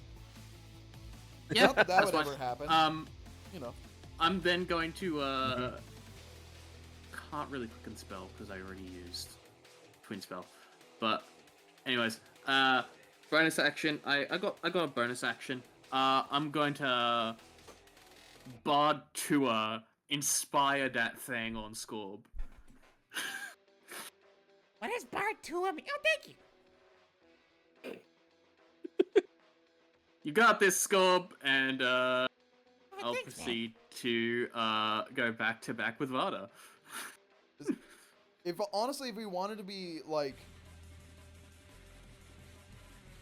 Speaker 2: Yeah,
Speaker 1: Not that would ever happen. You know.
Speaker 2: I'm then going to can't really quicken spell because I already used twin spell. But anyways, bonus action. I got a bonus action. I'm going to Bard Tour inspire that thing on Scorb.
Speaker 8: What is Bard to him? Oh, thank you.
Speaker 2: You got this, Scorb, and I'll
Speaker 8: thanks,
Speaker 2: proceed to go back to back with Vada.
Speaker 1: If we wanted to be like,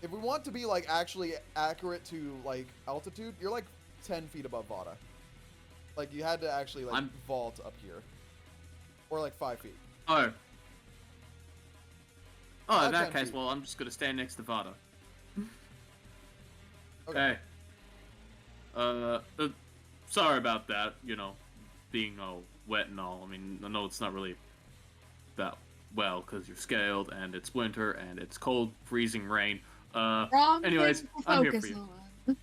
Speaker 1: if we want to be like actually accurate to like altitude, you're like 10 feet above Vada. Like you had to actually like vault up here, or like 5 feet.
Speaker 2: Oh,
Speaker 1: Not
Speaker 2: in that
Speaker 1: 10
Speaker 2: case,
Speaker 1: feet.
Speaker 2: well, I'm just gonna stand next to Vada.
Speaker 1: Okay.
Speaker 2: Sorry about that, you know, being all wet and all. I mean, I know it's not really that well, because you're scaled, and it's winter, and it's cold, freezing rain.
Speaker 6: Wrong
Speaker 2: Anyways,
Speaker 6: thing to
Speaker 2: I'm here
Speaker 6: focus
Speaker 2: for you.
Speaker 6: on.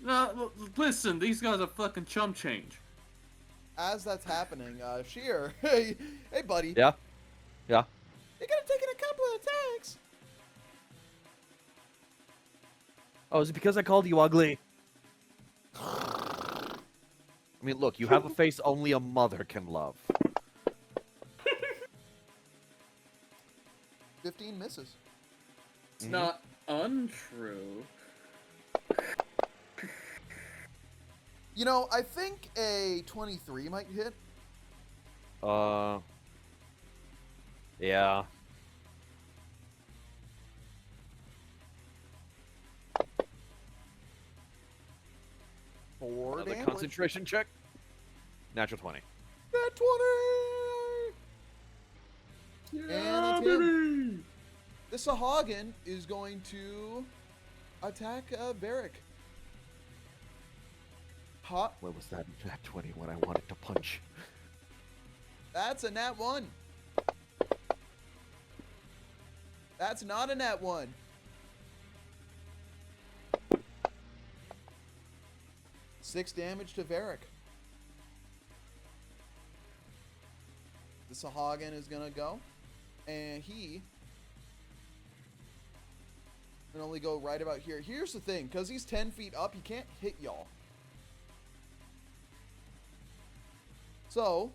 Speaker 2: No, listen, these guys are fucking chump change.
Speaker 1: As that's happening, Sheer, hey buddy.
Speaker 4: Yeah.
Speaker 1: You're gonna take in a couple of attacks.
Speaker 4: Oh, is it because I called you ugly? I mean, look, you have a face only a mother can love.
Speaker 1: 15 misses.
Speaker 2: It's not untrue.
Speaker 1: You know, I think a 23 might hit.
Speaker 4: Yeah.
Speaker 1: Four
Speaker 4: Another
Speaker 1: damage.
Speaker 4: concentration check. Natural 20.
Speaker 1: Nat 20! And it's him. The Sahagin is going to attack Varric. Hot.
Speaker 4: Where was that nat 20 when I wanted to punch?
Speaker 1: That's a nat 1. That's not a nat 1. Six damage to Varric. The Sahagin is gonna go, and he can only go right about here. Here's the thing, because he's 10 feet up, he can't hit y'all. So,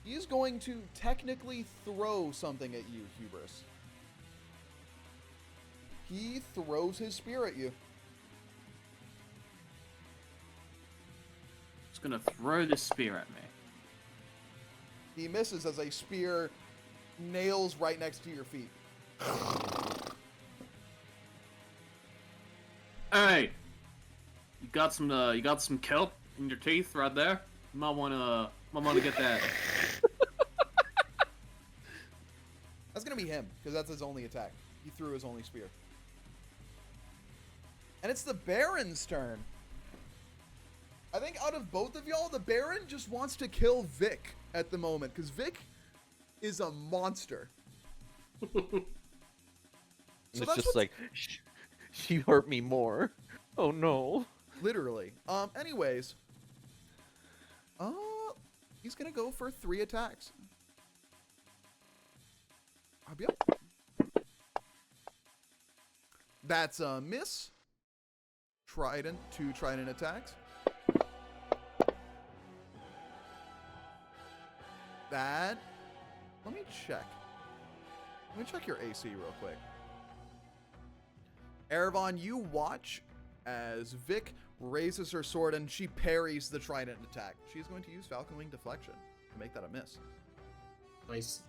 Speaker 1: he's going to technically throw something at you, Hubris. He throws his spear at you.
Speaker 2: Just gonna throw this spear at me.
Speaker 1: He misses as a spear nails right next to your feet.
Speaker 2: Hey, you got some kelp in your teeth right there. You might wanna get that.
Speaker 1: That's gonna be him, because that's his only attack. He threw his only spear. And it's the Baron's turn. I think out of both of y'all, the Baron just wants to kill Vic at the moment, because Vic is a monster.
Speaker 4: It's just like, she hurt me more. Oh no.
Speaker 1: Literally. Anyways. He's gonna go for 3 attacks. Yep. That's a miss. Trident, 2 trident attacks. That. Let me check. Let me check your AC real quick. Eravon, you watch as Vic raises her sword and she parries the trident attack. She's going to use Falcon Wing Deflection to make that a miss.
Speaker 5: Nice.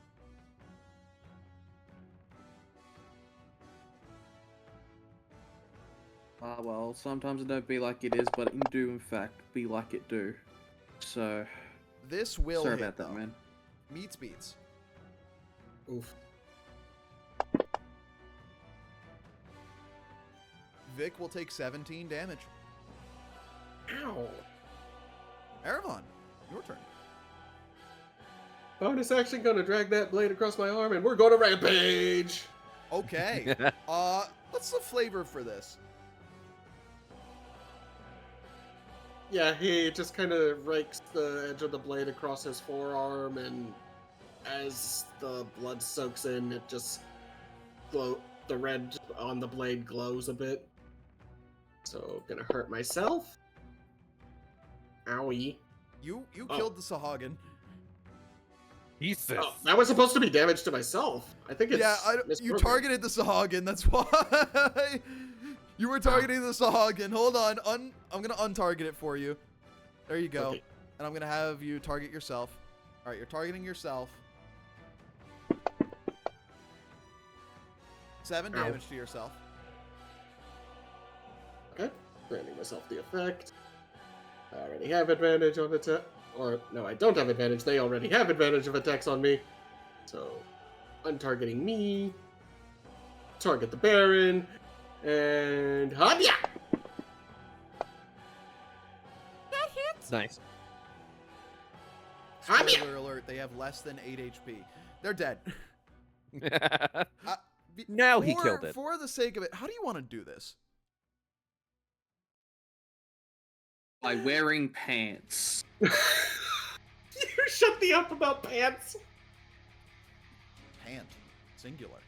Speaker 7: Ah, well, sometimes it don't be like it is, but it do in fact be like it do. So,
Speaker 1: This will
Speaker 7: sorry
Speaker 1: hit,
Speaker 7: about that,
Speaker 1: though.
Speaker 7: man.
Speaker 1: Meets beats.
Speaker 5: Oof.
Speaker 1: Vic will take 17 damage.
Speaker 5: Ow.
Speaker 1: Eravon, your turn.
Speaker 5: Bonus action, gonna drag that blade across my arm, and we're going to rampage.
Speaker 1: Okay. What's the flavor for this?
Speaker 5: Yeah, he just kind of rakes the edge of the blade across his forearm, and as the blood soaks in, it just the red on the blade glows a bit. So, gonna hurt myself. Owie.
Speaker 1: You
Speaker 5: Oh.
Speaker 1: killed the Sahagin.
Speaker 4: Jesus.
Speaker 5: Oh, that was supposed to be damage to myself. I think it's
Speaker 1: Yeah, you
Speaker 5: misprogrammed.
Speaker 1: targeted the Sahagin, that's why. You were targeting the Sahagin. Hold on. I'm going to untarget it for you. There you go.
Speaker 5: Okay.
Speaker 1: And I'm going to have you target yourself. All right, you're targeting yourself. 7
Speaker 5: Ow.
Speaker 1: damage to yourself.
Speaker 5: Okay, granting myself the effect. I already have advantage on attack. Or, no, I don't have advantage. They already have advantage of attacks on me. So, untargeting me. Target the Baron. And, Habya!
Speaker 8: That hits.
Speaker 4: Nice.
Speaker 5: Habya!
Speaker 1: Spoiler alert, they have less than 8 HP. They're dead.
Speaker 4: Now he killed it.
Speaker 1: For the sake of it, how do you want to do this?
Speaker 7: By wearing pants.
Speaker 5: You shut the up about pants.
Speaker 1: Pant. Singular.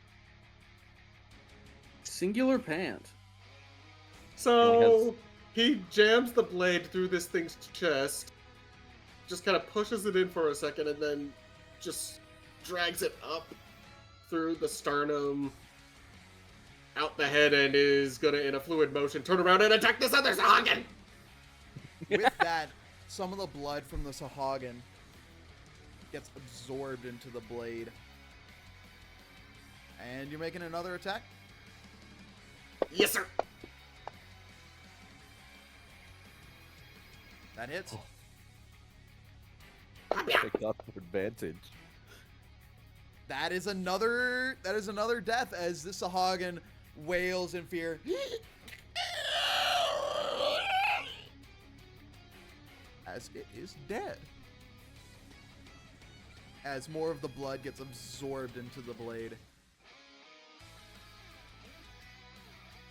Speaker 7: Singular pant.
Speaker 5: So, he jams the blade through this thing's chest. Just kind of pushes it in for a second and then just drags it up through the sternum, out the head, and is gonna, in a fluid motion, turn around and attack this other Sahagin!
Speaker 1: With that, some of the blood from the Sahagin gets absorbed into the blade. And you're making another attack?
Speaker 5: Yes, sir!
Speaker 1: That hits.
Speaker 4: Picked up for advantage.
Speaker 1: That is another death as this Sahagin wails in fear. As it is dead. As more of the blood gets absorbed into the blade.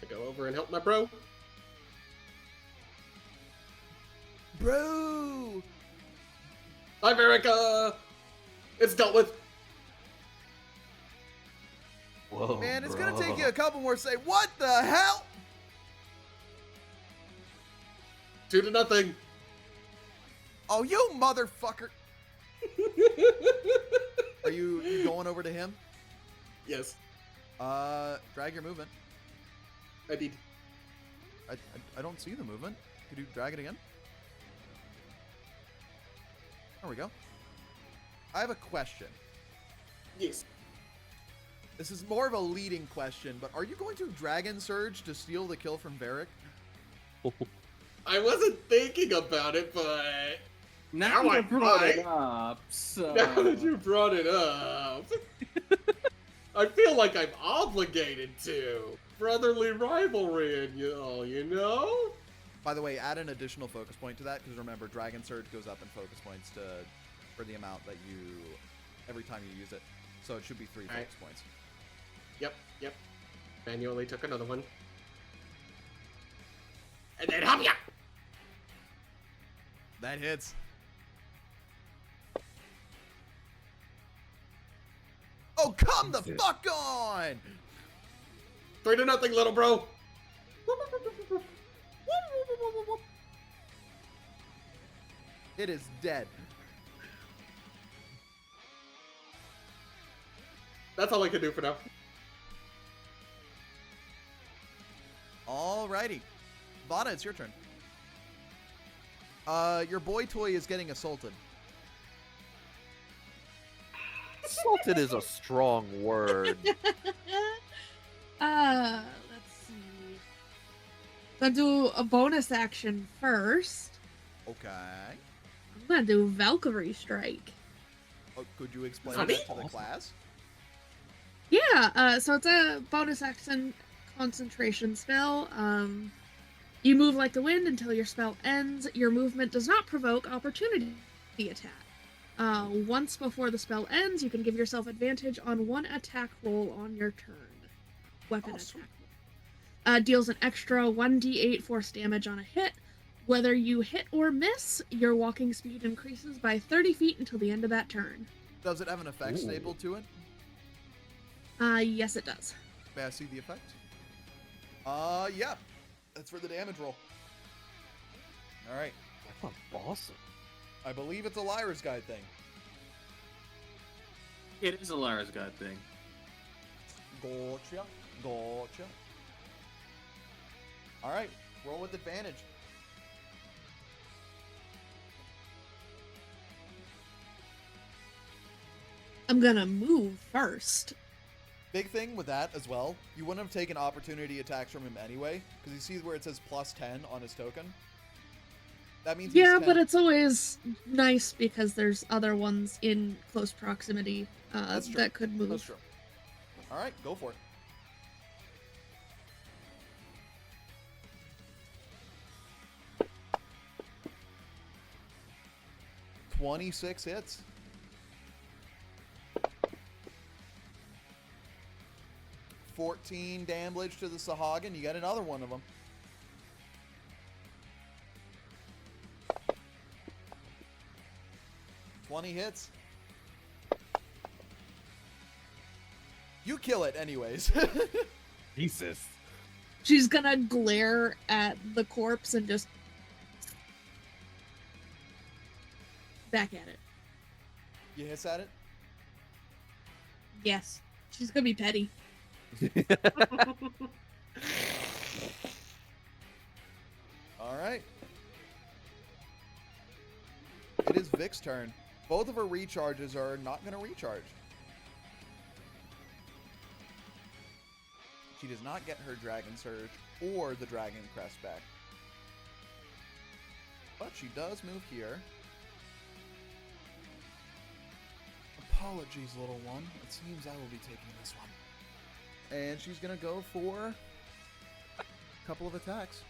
Speaker 5: I go over and help my bro.
Speaker 1: Bro!
Speaker 5: Hi, Verica! It's dealt with.
Speaker 4: Whoa,
Speaker 1: Man, it's
Speaker 4: bro.
Speaker 1: gonna take you a couple more to say, what the hell?
Speaker 5: 2-0.
Speaker 1: Oh, you motherfucker. Are you going over to him?
Speaker 5: Yes,
Speaker 1: Drag your movement.
Speaker 5: I did.
Speaker 1: I don't see the movement. Could you drag it again? There we go. I have a question.
Speaker 5: Yes.
Speaker 1: This is more of a leading question, but are you going to Dragon Surge to steal the kill from Varric?
Speaker 5: I wasn't thinking about it, but
Speaker 7: Now
Speaker 5: Now I
Speaker 7: you brought it
Speaker 5: might.
Speaker 7: up, so...
Speaker 5: now that you brought it up. I feel like I'm obligated to. Brotherly rivalry and you know?
Speaker 1: By the way, add an additional focus point to that, because remember, Dragon Surge goes up in focus points for the amount that you... every time you use it. So it should be 3 focus points.
Speaker 5: Yep. Manually took another one. And then hop ya!
Speaker 1: That hits. Oh, come the fuck on!
Speaker 5: 3-0, little bro.
Speaker 1: It is dead.
Speaker 5: That's all I can do for now.
Speaker 1: Alrighty. Vada, it's your turn. Your boy toy is getting assaulted.
Speaker 4: Assaulted is a strong word.
Speaker 6: Let's see. Gonna do a bonus action first.
Speaker 1: Okay.
Speaker 6: I'm gonna do Valkyrie Strike.
Speaker 1: Oh, could you explain
Speaker 5: Honey?
Speaker 1: that to the class?
Speaker 6: Yeah, so it's a bonus action concentration spell. You move like the wind until your spell ends. Your movement does not provoke opportunity attack. Once before the spell ends, you can give yourself advantage on one attack roll on your turn. Weapon attack. Deals an extra 1d8 force damage on a hit. Whether you hit or miss, your walking speed increases by 30 feet until the end of that turn.
Speaker 1: Does it have an effect stapled to it?
Speaker 6: Yes it does.
Speaker 1: May I see the effect? Yeah. That's for the damage roll. Alright.
Speaker 4: That's awesome.
Speaker 1: I believe it's a Lyra's Guide thing.
Speaker 2: It is a Lara's God thing.
Speaker 1: Gotcha. Alright. Roll with advantage.
Speaker 6: I'm gonna move first.
Speaker 1: Big thing with that as well, you wouldn't have taken opportunity attacks from him anyway, because you see where it says +10 on his token? That means
Speaker 6: Yeah,
Speaker 1: he's
Speaker 6: but it's always nice because there's other ones in close proximity
Speaker 1: That's true.
Speaker 6: that could move.
Speaker 1: That's true. Alright, go for it. "26 hits. "14 damage to the Sahagin. You got another one of them. "20 hits. You kill it anyways.
Speaker 4: Jesus.
Speaker 6: She's gonna glare at the corpse and just back at it.
Speaker 1: You hiss at it?
Speaker 6: Yes. She's gonna be petty.
Speaker 1: Alright. It is Vic's turn. Both of her recharges are not going to recharge. She does not get her Dragon Surge or the Dragon Crest back. But she does move here. Apologies, little one. It seems I will be taking this one. And she's going to go for a couple of attacks.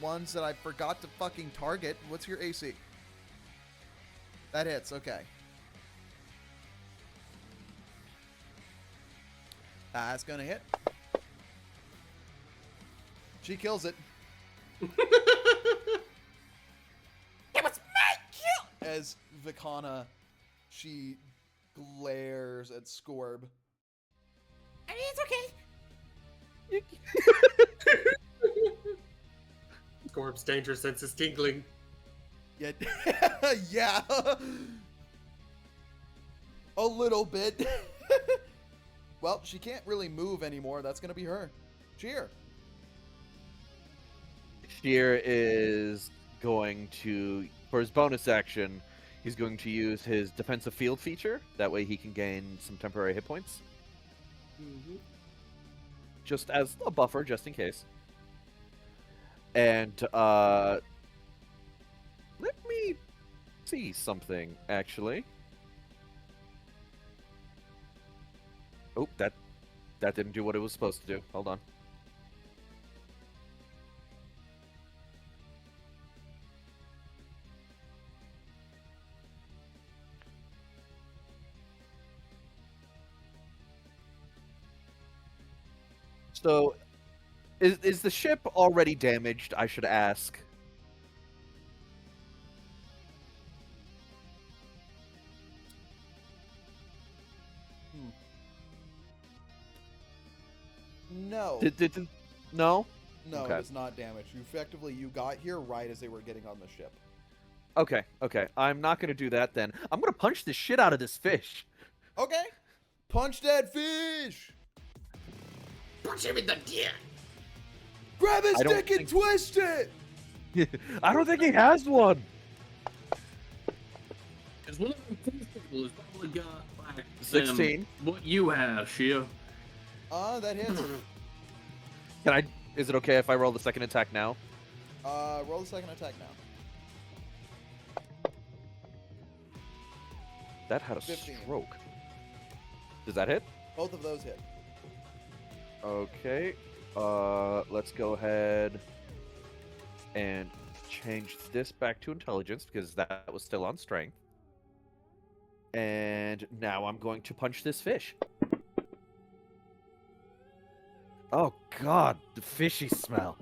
Speaker 1: Ones that I forgot to fucking target. What's your AC? That hits, okay. That's gonna hit. She kills it.
Speaker 8: It was my kill!
Speaker 1: As Vikana, she glares at Scorb.
Speaker 8: I mean, it's okay.
Speaker 5: Scorp's danger sense is tingling.
Speaker 1: Yeah. Yeah. A little bit. Well, she can't really move anymore. That's gonna be her. Cheer.
Speaker 4: Sheer is going to, for his bonus action, he's going to use his defensive field feature. That way he can gain some temporary hit points.
Speaker 5: Mm-hmm.
Speaker 4: Just as a buffer, just in case. And, let me see something, actually. Oh, that didn't do what it was supposed to do. Hold on. So, is the ship already damaged? I should ask.
Speaker 1: No.
Speaker 4: No?
Speaker 1: No,
Speaker 4: Okay.
Speaker 1: it is not damaged. You got here right as they were getting on the ship.
Speaker 4: Okay, okay. I'm not gonna do that then. I'm gonna punch the shit out of this fish.
Speaker 1: Okay. Punch that fish!
Speaker 5: Punch him in the dick.
Speaker 1: Grab his
Speaker 4: I don't
Speaker 1: dick and twist it!
Speaker 4: I don't think he has one.
Speaker 2: Because one of them people has probably got like
Speaker 4: 16.
Speaker 2: What you have, Shia.
Speaker 1: That hits.
Speaker 4: Can I? Is it okay if I roll the second attack now?
Speaker 1: Roll the second attack now.
Speaker 4: That had a
Speaker 1: 15.
Speaker 4: stroke. Does that hit?
Speaker 1: Both of those hit.
Speaker 4: Okay. Let's go ahead and change this back to intelligence because that was still on strength. And now I'm going to punch this fish. Oh god, the fishy smell.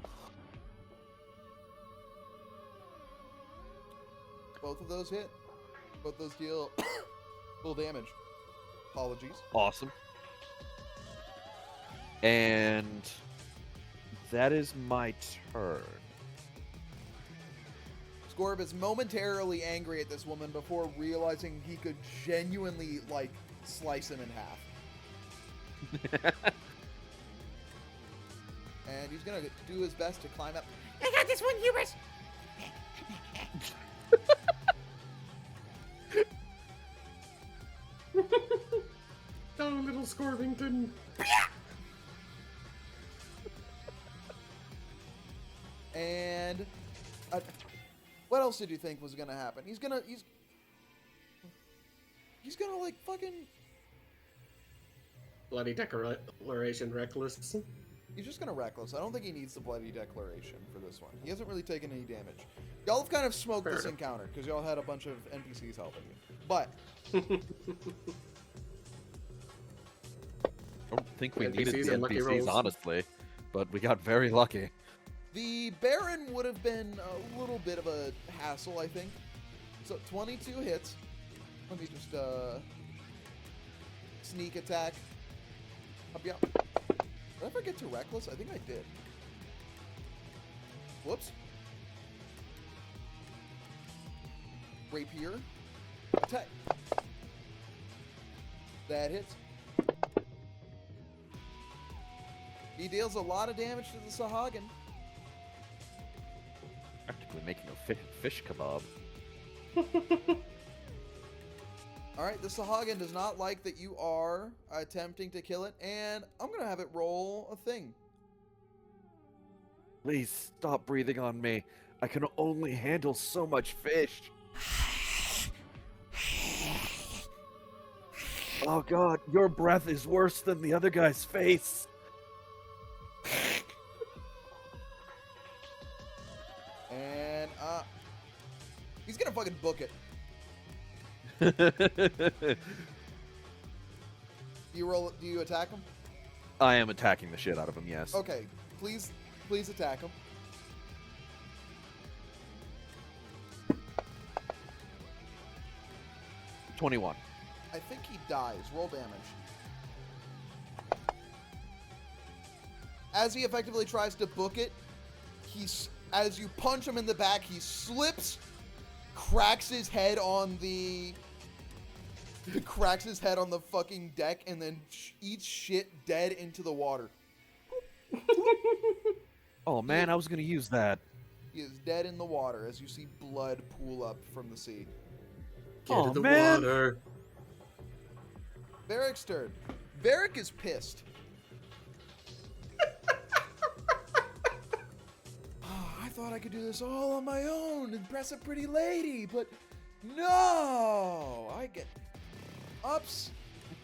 Speaker 1: Both of those hit. Both those deal full damage. Apologies.
Speaker 4: Awesome. And that is my turn.
Speaker 1: Scorb is momentarily angry at this woman before realizing he could genuinely, like, slice him in half. And he's gonna do his best to climb up.
Speaker 8: I got this one, Hubris.
Speaker 5: Oh, little Scorvington.
Speaker 1: And what else did you think was gonna happen? He's gonna like fucking.
Speaker 5: Bloody declaration reckless.
Speaker 1: He's just gonna reckless. I don't think he needs the bloody declaration for this one. He hasn't really taken any damage. Y'all have kind of smoked
Speaker 5: Fair
Speaker 1: this
Speaker 5: enough.
Speaker 1: encounter because y'all had a bunch of NPCs helping you. But
Speaker 4: I don't think we needed
Speaker 5: NPCs
Speaker 4: the
Speaker 5: and lucky
Speaker 4: NPCs,
Speaker 5: rolls.
Speaker 4: honestly. But we got very lucky.
Speaker 1: the Baron would have been a little bit of a hassle, I think. So 22 hits. Let me just sneak attack. Help you out. Did I ever get to reckless? I think I did. Whoops. Rapier. Attack. That hits. He deals a lot of damage to the Sahagin.
Speaker 4: Practically making a fish kebab.
Speaker 1: Alright, the Sahagin does not like that you are attempting to kill it, and I'm gonna have it roll a thing.
Speaker 4: Please stop breathing on me. I can only handle so much fish. Oh god, your breath is worse than the other guy's face.
Speaker 1: And, he's gonna fucking book it. Do you attack him?
Speaker 4: I am attacking the shit out of him, yes.
Speaker 1: Okay, please attack him.
Speaker 4: $21.
Speaker 1: I think he dies. Roll damage. As he effectively tries to book it, as you punch him in the back, he slips, cracks his head on the fucking deck, and then eats shit dead into the water.
Speaker 4: Oh man, I was gonna use that.
Speaker 1: He is dead in the water as you see blood pool up from the sea.
Speaker 5: Get
Speaker 4: Oh,
Speaker 5: in the
Speaker 4: man.
Speaker 5: water.
Speaker 1: Varric's turn. Varric is pissed. I thought I could do this all on my own, impress a pretty lady, but no! I get ups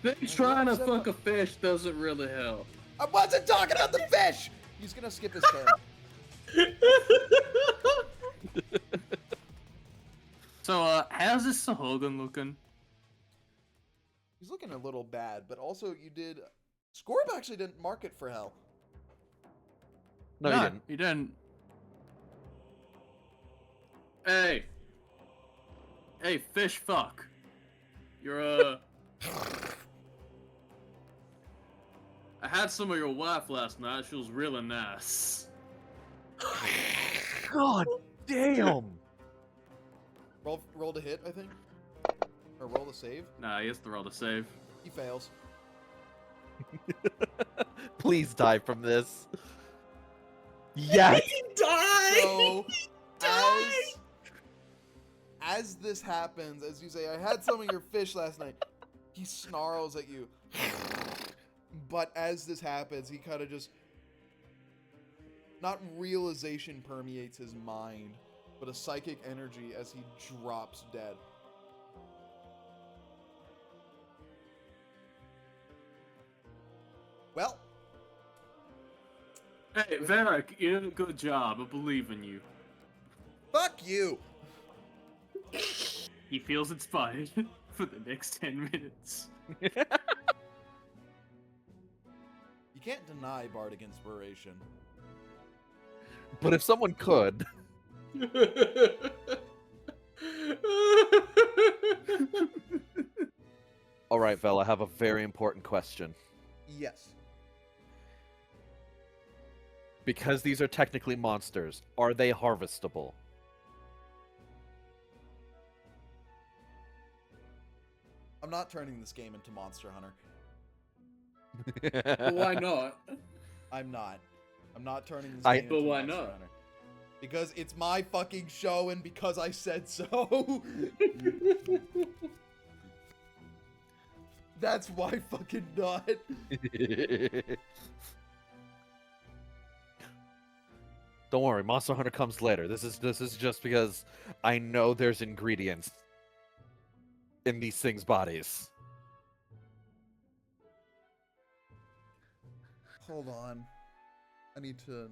Speaker 2: Fish
Speaker 1: What
Speaker 2: trying to
Speaker 1: was that
Speaker 2: fuck a
Speaker 1: about?
Speaker 2: fish doesn't really help.
Speaker 1: I wasn't talking about the fish! He's gonna skip his turn.
Speaker 2: So, how's this Sahogan looking?
Speaker 1: He's looking a little bad, but also you did... Scorb actually didn't mark it for hell.
Speaker 4: No, you didn't.
Speaker 2: You didn't. Hey. Hey, fish fuck. You're, I had some of your wife last night. She was really nice.
Speaker 4: God damn!
Speaker 1: Roll to hit, I think? Or roll to save?
Speaker 2: Nah, he has to roll to save.
Speaker 1: He fails.
Speaker 4: Please die from this. Yes!
Speaker 5: Die!
Speaker 1: So, as this happens, as you say, I had some of your fish last night, he snarls at you. But as this happens, he kind of just... Not realization permeates his mind, but a psychic energy as he drops dead. Well,
Speaker 2: Hey, Varric, you did a good job. I believe in you.
Speaker 1: fuck you!
Speaker 2: He feels inspired for the next 10 minutes.
Speaker 1: You can't deny bardic inspiration.
Speaker 4: But if someone could... Alright, Vel, I have a very important question.
Speaker 1: Yes.
Speaker 4: Because these are technically monsters, are they harvestable?
Speaker 1: I'm not turning this game into Monster Hunter.
Speaker 2: But why not?
Speaker 1: I'm not. I'm not turning this
Speaker 4: I-
Speaker 1: game
Speaker 2: But
Speaker 1: into
Speaker 2: why
Speaker 1: Monster
Speaker 2: not?
Speaker 1: Hunter. Because it's my fucking show and because I said so. That's why fucking not.
Speaker 4: Don't worry, Monster Hunter comes later. This is just because I know there's ingredients in these things' bodies.
Speaker 1: Hold on. I need to...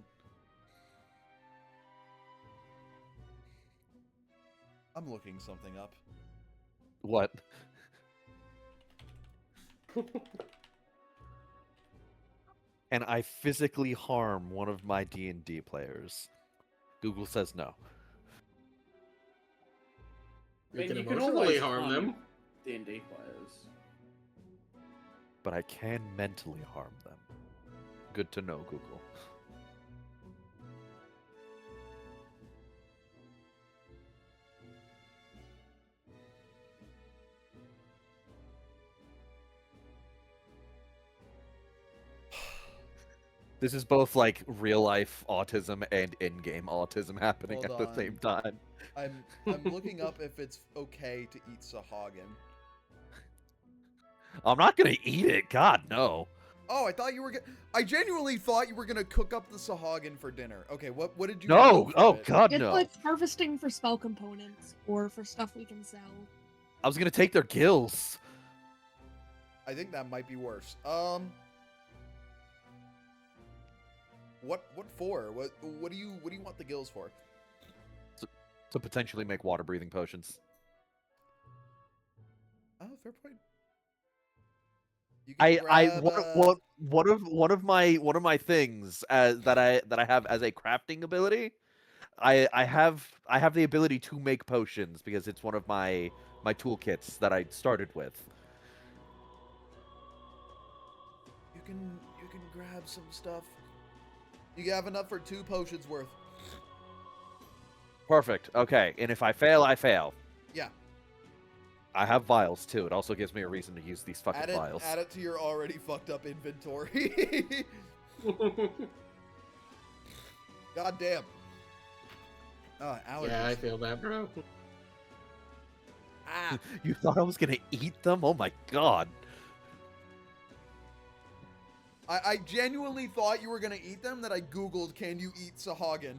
Speaker 1: I'm looking something up.
Speaker 4: What? And I physically harm one of my D&D players. Google says no.
Speaker 5: You can
Speaker 2: you
Speaker 5: emotionally
Speaker 2: always
Speaker 5: harm them.
Speaker 2: D&D players.
Speaker 4: But I can mentally harm them. Good to know, Google. This is both like real life autism and in-game autism happening
Speaker 1: Hold
Speaker 4: at the
Speaker 1: on.
Speaker 4: same time.
Speaker 1: I'm looking up if it's okay to eat Sahagin.
Speaker 4: I'm not gonna eat it. God, no.
Speaker 1: Oh, I thought you were I genuinely thought you were gonna cook up the Sahagin for dinner. Okay, what did you
Speaker 4: No.
Speaker 1: do for
Speaker 4: Oh
Speaker 1: it?
Speaker 4: God,
Speaker 6: It's
Speaker 4: no.
Speaker 6: like harvesting for spell components or for stuff we can sell.
Speaker 4: I was gonna take their gills.
Speaker 1: I think that might be worse. What for? What do you want the gills for?
Speaker 4: To potentially make water breathing potions.
Speaker 1: Oh, fair point. You can grab,
Speaker 4: One of my things that I have as a crafting ability. I have the ability to make potions because it's one of my toolkits that I started with.
Speaker 1: You can grab some stuff. You have enough for 2 potions worth.
Speaker 4: Perfect. Okay, and if I fail, I fail.
Speaker 1: Yeah.
Speaker 4: I have vials too. It also gives me a reason to use these fucking vials.
Speaker 1: Add it to your already fucked up inventory. God damn. Allergies.
Speaker 5: Yeah, I feel that, bro.
Speaker 1: Ah.
Speaker 4: You thought I was gonna eat them? Oh my god.
Speaker 1: I genuinely thought you were gonna eat them. That I googled, can you eat Sahagin?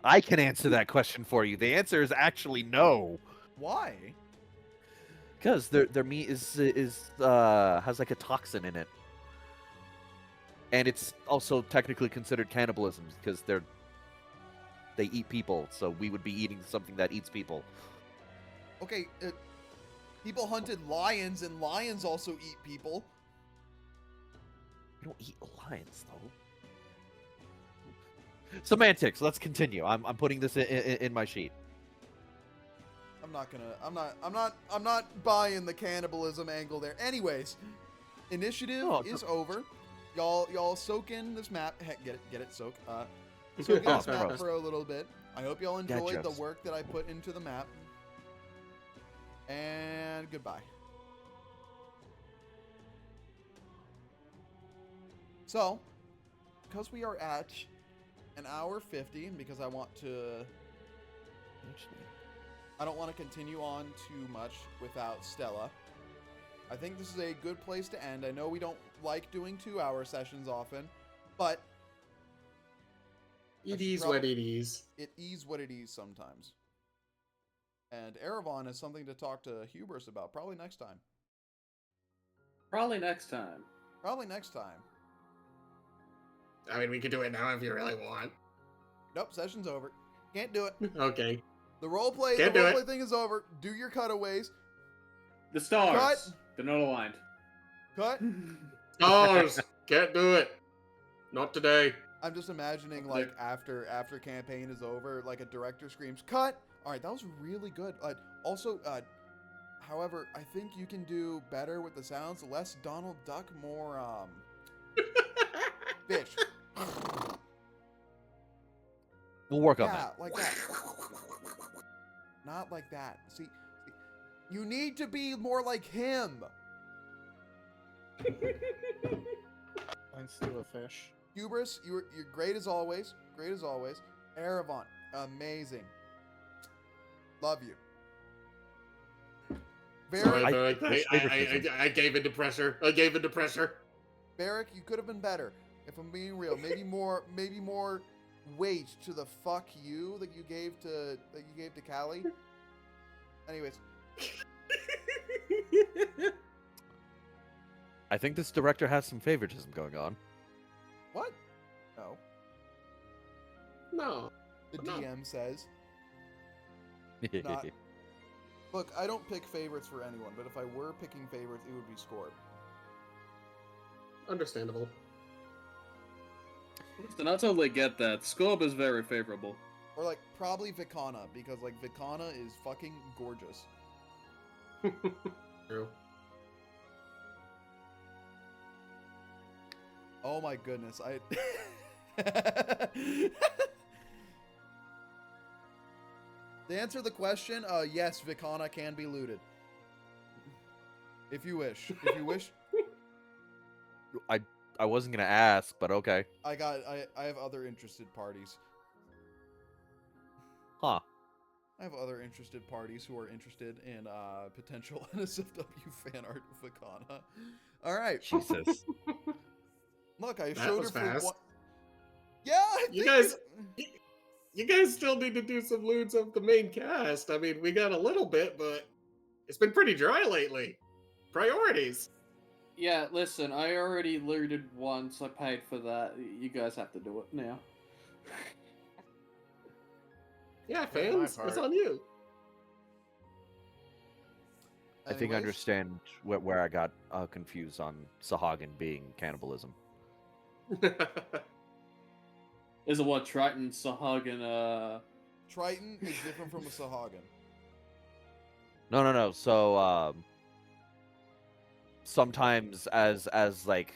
Speaker 4: I can answer that question for you. The answer is actually no.
Speaker 1: Why?
Speaker 4: Because their meat is has like a toxin in it, and it's also technically considered cannibalism because they eat people. So we would be eating something that eats people.
Speaker 1: Okay, people hunted lions, and lions also eat people.
Speaker 4: We don't eat lions though. Semantics. Let's continue. I'm putting this in my sheet.
Speaker 1: I'm not buying the cannibalism angle there. Anyways, initiative
Speaker 4: Oh,
Speaker 1: is over. Y'all soak in this map. Heck, get it, soak. Soak in this map
Speaker 4: gross.
Speaker 1: for a little bit. I hope y'all enjoyed the
Speaker 4: jokes.
Speaker 1: work that I put into the map. And goodbye. So, because we are at an hour 50, and because I want to... I don't want to continue on too much without Stella. I think this is a good place to end. I know we don't like doing 2-hour sessions often, but...
Speaker 5: It is what it is.
Speaker 1: It is what it is sometimes. And Erevan is something to talk to Hubris about, probably next time.
Speaker 7: Probably next time.
Speaker 1: Probably next time.
Speaker 5: I mean, we could do it now if you really want.
Speaker 1: Nope, session's over. Can't do it.
Speaker 5: Okay.
Speaker 1: The roleplay thing is over. Do your cutaways.
Speaker 7: The stars.
Speaker 1: Cut.
Speaker 7: They're not aligned.
Speaker 1: Cut.
Speaker 5: Stars! Can't do it. Not today.
Speaker 1: I'm just imagining, like, after campaign is over, like, a director screams, "Cut!" Alright, that was really good. Also, however, I think you can do better with the sounds. Less Donald Duck, more, fish.
Speaker 4: We'll work on
Speaker 1: Yeah,
Speaker 4: that.
Speaker 1: like that. Not like that. See, you need to be more like him.
Speaker 3: Mine's still a fish.
Speaker 1: Hubris, you're great as always. Great as always. Erevan, amazing. Love you.
Speaker 5: Sorry,
Speaker 1: Barrick,
Speaker 5: but I gave into pressure. I gave into pressure.
Speaker 1: Barrick, you could have been better. If I'm being real, maybe more weight to the fuck you that you gave to Callie. Anyways,
Speaker 4: I think this director has some favoritism going on.
Speaker 1: what? No,
Speaker 5: No.
Speaker 1: the
Speaker 5: No.
Speaker 1: DM says. Not- Look, I don't pick favorites for anyone, but if I were picking favorites, it would be Scorb.
Speaker 5: Understandable.
Speaker 7: Listen, I totally get that. Scorb is very favorable.
Speaker 1: Or, like, probably Vicana, because, like, Vicana is fucking gorgeous.
Speaker 5: True.
Speaker 1: Oh my goodness, To answer the question, yes, Vicana can be looted. If you wish. If you wish,
Speaker 4: I wasn't gonna ask, but okay.
Speaker 1: I have other interested parties.
Speaker 4: Huh.
Speaker 1: I have other interested parties who are interested in potential NSFW fan art of Vicana. Alright.
Speaker 4: Jesus.
Speaker 1: Look, I
Speaker 5: That
Speaker 1: showed her
Speaker 5: was
Speaker 1: for
Speaker 5: fast.
Speaker 1: one. Yeah, I
Speaker 5: You
Speaker 1: think
Speaker 5: guys, you guys still need to do some loots of the main cast. I mean, we got a little bit, but it's been pretty dry lately. Priorities.
Speaker 7: Yeah, listen, I already looted once. I paid for that. You guys have to do it now.
Speaker 5: Yeah,
Speaker 3: Yeah, my
Speaker 5: fans, it's
Speaker 3: part.
Speaker 5: on you.
Speaker 4: I think I
Speaker 1: Anyways,
Speaker 4: understand where I got confused on Sahagin being cannibalism.
Speaker 7: Is it what Triton, Sahagin,
Speaker 1: Triton is different from a Sahagin.
Speaker 4: No. So sometimes as like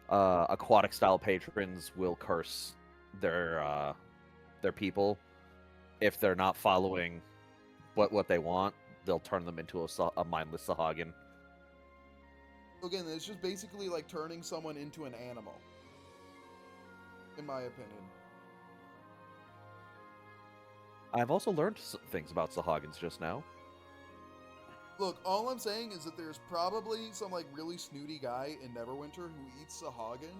Speaker 4: aquatic style patrons will curse their people if they're not following what they want. They'll turn them into a mindless Sahagin.
Speaker 1: Again, it's just basically like turning someone into an animal. In my opinion.
Speaker 4: I've also learned things about Sahagins just now.
Speaker 1: Look, all I'm saying is that there's probably some like really snooty guy in Neverwinter who eats Sahagin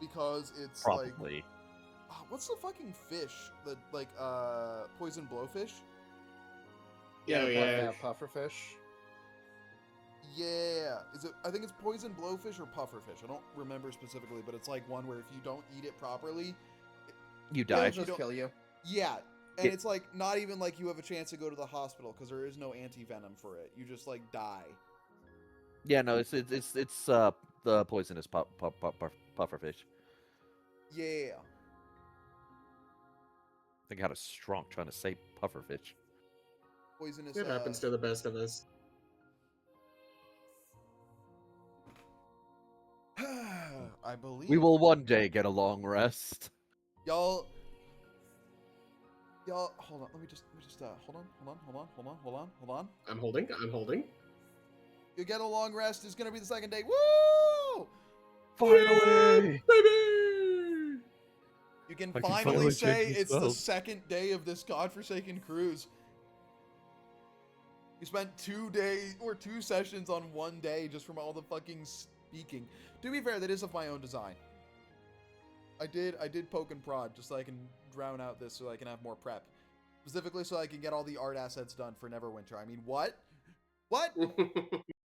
Speaker 1: because it's like
Speaker 4: Probably.
Speaker 1: what's the fucking fish that like poison blowfish?
Speaker 5: Yeah, yeah.
Speaker 3: Pufferfish.
Speaker 1: Yeah. Is it? I think it's poison blowfish or pufferfish. I don't remember specifically, but it's like one where if you don't eat it properly,
Speaker 4: You
Speaker 3: It'll
Speaker 4: die.
Speaker 3: just kill you.
Speaker 1: yeah. And
Speaker 4: It-
Speaker 1: it's like not even like you have a chance to go to the hospital because there is no anti-venom for it. You just like die.
Speaker 4: Yeah, no, it's the poisonous pufferfish.
Speaker 1: Yeah.
Speaker 4: I think I had a strong trying to say pufferfish.
Speaker 1: Poisonous.
Speaker 5: It happens to the best of us.
Speaker 1: I believe
Speaker 4: We will one day get a long rest.
Speaker 1: y'all. Hold on. Let me just hold on.
Speaker 5: I'm holding.
Speaker 1: You get a long rest. It's gonna be the second day. Woo!
Speaker 4: Finally!
Speaker 5: Baby!
Speaker 1: You can
Speaker 4: I can
Speaker 1: finally
Speaker 4: finally
Speaker 1: say
Speaker 4: check
Speaker 1: it's the
Speaker 4: myself.
Speaker 1: second day of this godforsaken cruise. We spent 2 days or 2 sessions on one day just from all the fucking speaking. To be fair, that is of my own design. I did poke and prod just so I can drown out this so I can have more prep. Specifically so I can get all the art assets done for Neverwinter. I mean, what? What?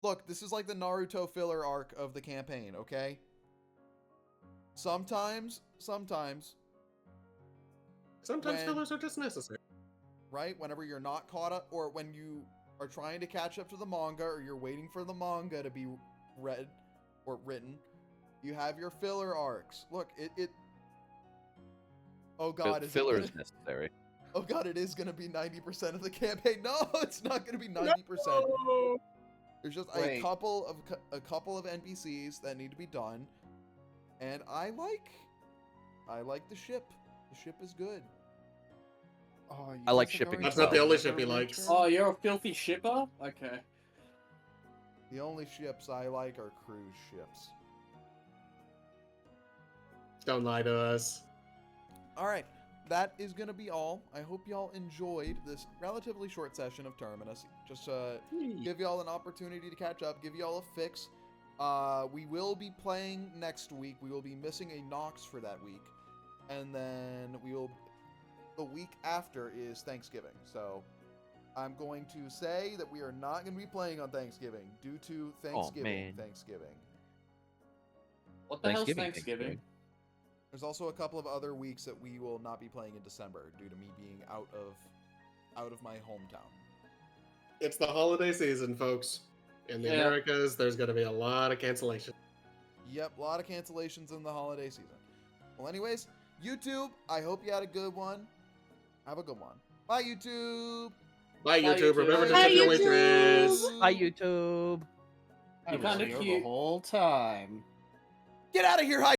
Speaker 1: Look, this is like the Naruto filler arc of the campaign, okay? Sometimes,
Speaker 5: Sometimes
Speaker 1: When-
Speaker 5: fillers are just necessary.
Speaker 1: right? Whenever you're not caught up, or when you are trying to catch up to the manga, or you're waiting for the manga to be read or written, you have your filler arcs. Look, it oh god, is it
Speaker 4: Filler
Speaker 1: gonna-
Speaker 4: is necessary.
Speaker 1: oh god, it is gonna be 90% of the campaign. No, it's not gonna be 90%.
Speaker 5: No!
Speaker 1: There's just
Speaker 3: Wait.
Speaker 1: a couple of NPCs that need to be done, and I like the ship. The ship is good.
Speaker 3: Oh, you
Speaker 4: I like
Speaker 3: guys are
Speaker 4: shipping
Speaker 3: going
Speaker 5: That's
Speaker 3: to
Speaker 5: not the only
Speaker 3: Neverwinter?
Speaker 5: ship he likes.
Speaker 7: Oh, you're a filthy shipper? Okay.
Speaker 1: The only ships I like are cruise ships.
Speaker 5: Don't lie to us.
Speaker 1: All right, that is gonna be all. I hope y'all enjoyed this relatively short session of Terminus. Just give y'all an opportunity to catch up, give y'all a fix. We will be playing next week. We will be missing a Nox for that week, and then the week after is Thanksgiving. So I'm going to say that we are not going to be playing on Thanksgiving due to
Speaker 4: man.
Speaker 1: Thanksgiving.
Speaker 7: What the hell's Thanksgiving?
Speaker 1: There's also a couple of other weeks that we will not be playing in December due to me being out of my hometown.
Speaker 5: It's the holiday season, folks. In the
Speaker 7: Yeah.
Speaker 5: Americas, there's going to be a lot of cancellation.
Speaker 1: Yep, a lot of cancellations in the holiday season. Well, anyways, YouTube, I hope you had a good one. Have a good one. Bye, YouTube.
Speaker 5: Bye,
Speaker 7: Bye,
Speaker 5: YouTube.
Speaker 7: YouTube.
Speaker 5: Remember to
Speaker 6: Bye,
Speaker 5: tip your
Speaker 6: YouTube.
Speaker 5: waitress.
Speaker 4: Hi, YouTube.
Speaker 3: I
Speaker 7: You're
Speaker 3: was
Speaker 7: kinda
Speaker 3: here
Speaker 7: cute.
Speaker 3: the whole time.
Speaker 1: Get out of here,